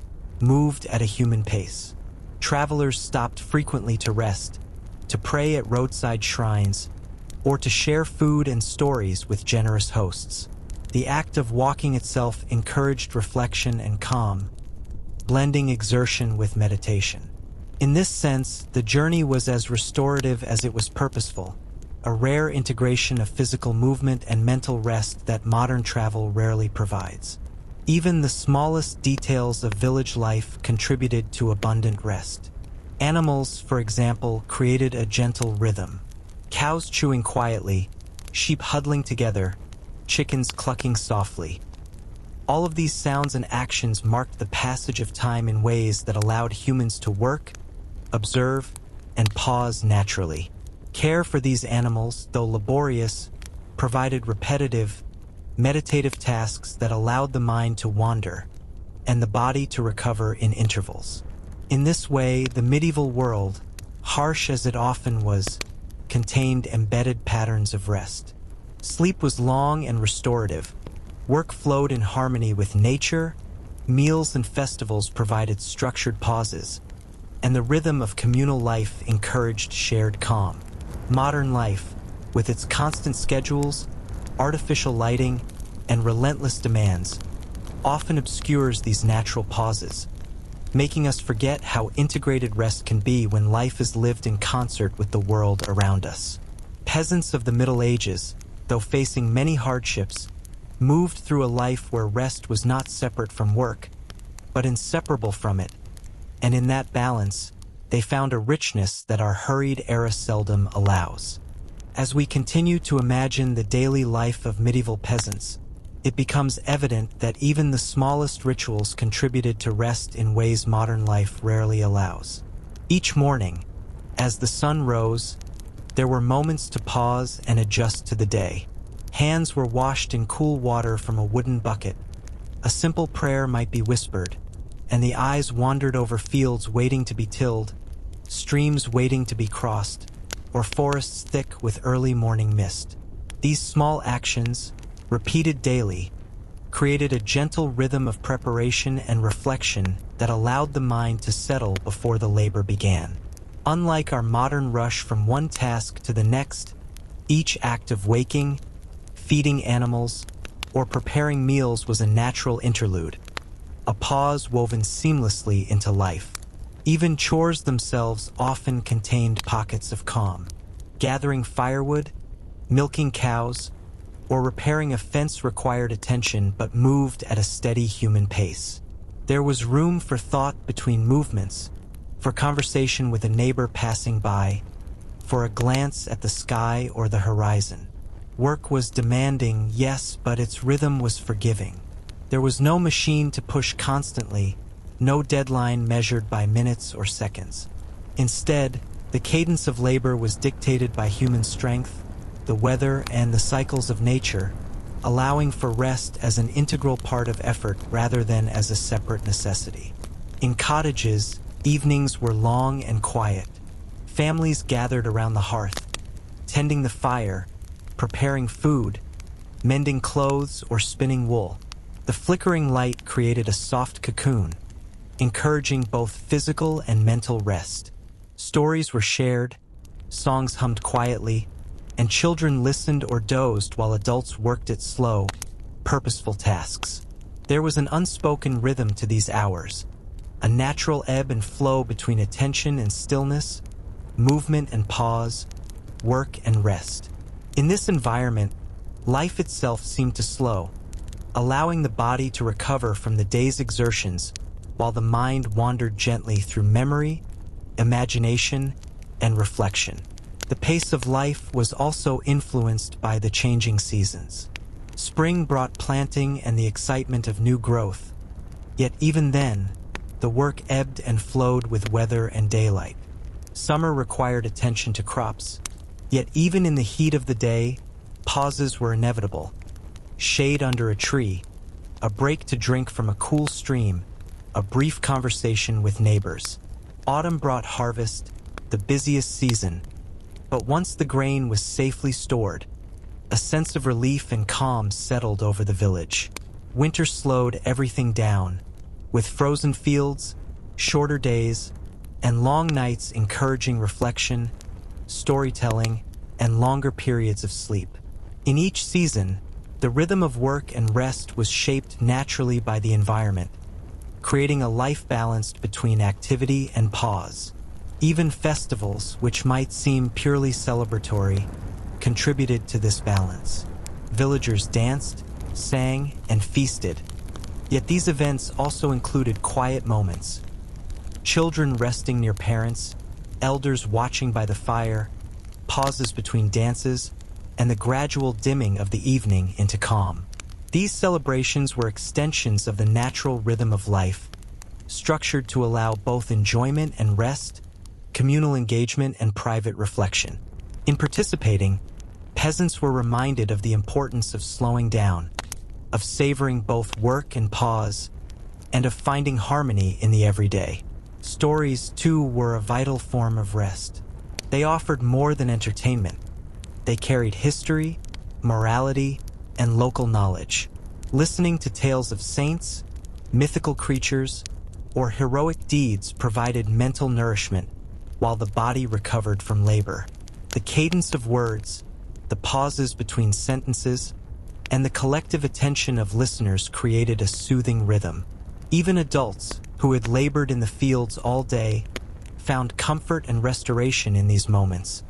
moved at a human pace. Travelers stopped frequently to rest, to pray at roadside shrines, or to share food and stories with generous hosts. The act of walking itself encouraged reflection and calm, blending exertion with meditation. In this sense, the journey was as restorative as it was purposeful, a rare integration of physical movement and mental rest that modern travel rarely provides. Even the smallest details of village life contributed to abundant rest. Animals, for example, created a gentle rhythm. Cows chewing quietly, sheep huddling together, chickens clucking softly. All of these sounds and actions marked the passage of time in ways that allowed humans to work, observe, and pause naturally. Care for these animals, though laborious, provided repetitive, meditative tasks that allowed the mind to wander and the body to recover in intervals. In this way, the medieval world, harsh as it often was, contained embedded patterns of rest. Sleep was long and restorative. Work flowed in harmony with nature, meals and festivals provided structured pauses, and the rhythm of communal life encouraged shared calm. Modern life, with its constant schedules, artificial lighting, and relentless demands, often obscures these natural pauses, making us forget how integrated rest can be when life is lived in concert with the world around us. Peasants of the Middle Ages, though facing many hardships, moved through a life where rest was not separate from work, but inseparable from it, and in that balance, they found a richness that our hurried era seldom allows. As we continue to imagine the daily life of medieval peasants, it becomes evident that even the smallest rituals contributed to rest in ways modern life rarely allows. Each morning, as the sun rose, there were moments to pause and adjust to the day. Hands were washed in cool water from a wooden bucket. A simple prayer might be whispered, and the eyes wandered over fields waiting to be tilled, streams waiting to be crossed, or forests thick with early morning mist. These small actions, repeated daily, created a gentle rhythm of preparation and reflection that allowed the mind to settle before the labor began. Unlike our modern rush from one task to the next, each act of waking, feeding animals, or preparing meals was a natural interlude, a pause woven seamlessly into life. Even chores themselves often contained pockets of calm. Gathering firewood, milking cows, or repairing a fence required attention but moved at a steady human pace. There was room for thought between movements, for conversation with a neighbor passing by, for a glance at the sky or the horizon. Work was demanding, yes, but its rhythm was forgiving. There was no machine to push constantly, no deadline measured by minutes or seconds. Instead, the cadence of labor was dictated by human strength, the weather, and the cycles of nature, allowing for rest as an integral part of effort rather than as a separate necessity. In cottages, evenings were long and quiet. Families gathered around the hearth, tending the fire, preparing food, mending clothes, or spinning wool. The flickering light created a soft cocoon, encouraging both physical and mental rest. Stories were shared, songs hummed quietly, and children listened or dozed while adults worked at slow, purposeful tasks. There was an unspoken rhythm to these hours, a natural ebb and flow between attention and stillness, movement and pause, work and rest. In this environment, life itself seemed to slow, allowing the body to recover from the day's exertions while the mind wandered gently through memory, imagination, and reflection. The pace of life was also influenced by the changing seasons. Spring brought planting and the excitement of new growth, yet even then, the work ebbed and flowed with weather and daylight. Summer required attention to crops, yet even in the heat of the day, pauses were inevitable. Shade under a tree, a break to drink from a cool stream, a brief conversation with neighbors. Autumn brought harvest, the busiest season, but once the grain was safely stored, a sense of relief and calm settled over the village. Winter slowed everything down, with frozen fields, shorter days, and long nights encouraging reflection, storytelling, and longer periods of sleep. In each season, the rhythm of work and rest was shaped naturally by the environment, creating a life balanced between activity and pause. Even festivals, which might seem purely celebratory, contributed to this balance. Villagers danced, sang, and feasted. Yet these events also included quiet moments. Children resting near parents, elders watching by the fire, pauses between dances, and the gradual dimming of the evening into calm. These celebrations were extensions of the natural rhythm of life, structured to allow both enjoyment and rest, communal engagement and private reflection. In participating, peasants were reminded of the importance of slowing down, of savoring both work and pause, and of finding harmony in the everyday. Stories, too, were a vital form of rest. They offered more than entertainment. They carried history, morality, and local knowledge. Listening to tales of saints, mythical creatures, or heroic deeds provided mental nourishment while the body recovered from labor. The cadence of words, the pauses between sentences, and the collective attention of listeners created a soothing rhythm. Even adults, who had labored in the fields all day, found comfort and restoration in these moments.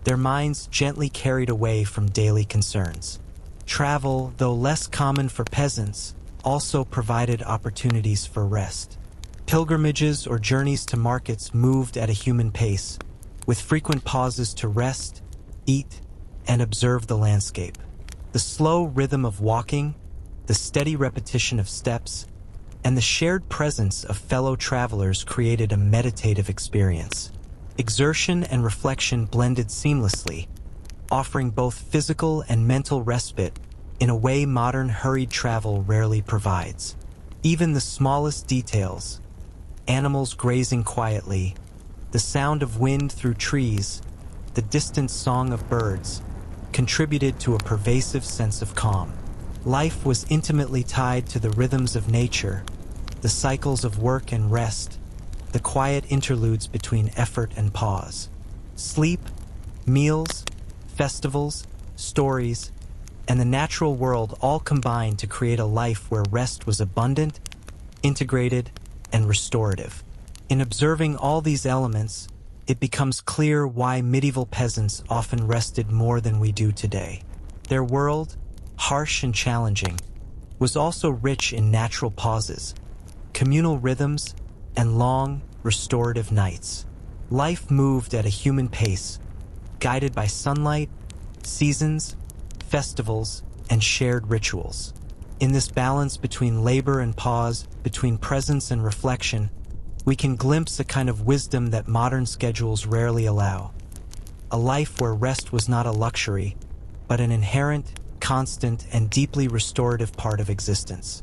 their minds gently carried away from daily concerns. Travel, though less common for peasants, also provided opportunities for rest. Pilgrimages or journeys to markets moved at a human pace, with frequent pauses to rest, eat, and observe the landscape. The slow rhythm of walking, the steady repetition of steps, and the shared presence of fellow travelers created a meditative experience. Exertion and reflection blended seamlessly, offering both physical and mental respite in a way modern hurried travel rarely provides. Even the smallest details, animals grazing quietly, the sound of wind through trees, the distant song of birds, contributed to a pervasive sense of calm. Life was intimately tied to the rhythms of nature, the cycles of work and rest, the quiet interludes between effort and pause. Sleep, meals, festivals, stories, and the natural world all combined to create a life where rest was abundant, integrated, and restorative. In observing all these elements, it becomes clear why medieval peasants often rested more than we do today. Their world, harsh and challenging, was also rich in natural pauses, communal rhythms, and long, restorative nights. Life moved at a human pace, guided by sunlight, seasons, festivals, and shared rituals. In this balance between labor and pause, between presence and reflection, we can glimpse a kind of wisdom that modern schedules rarely allow. A life where rest was not a luxury, but an inherent, constant, and deeply restorative part of existence.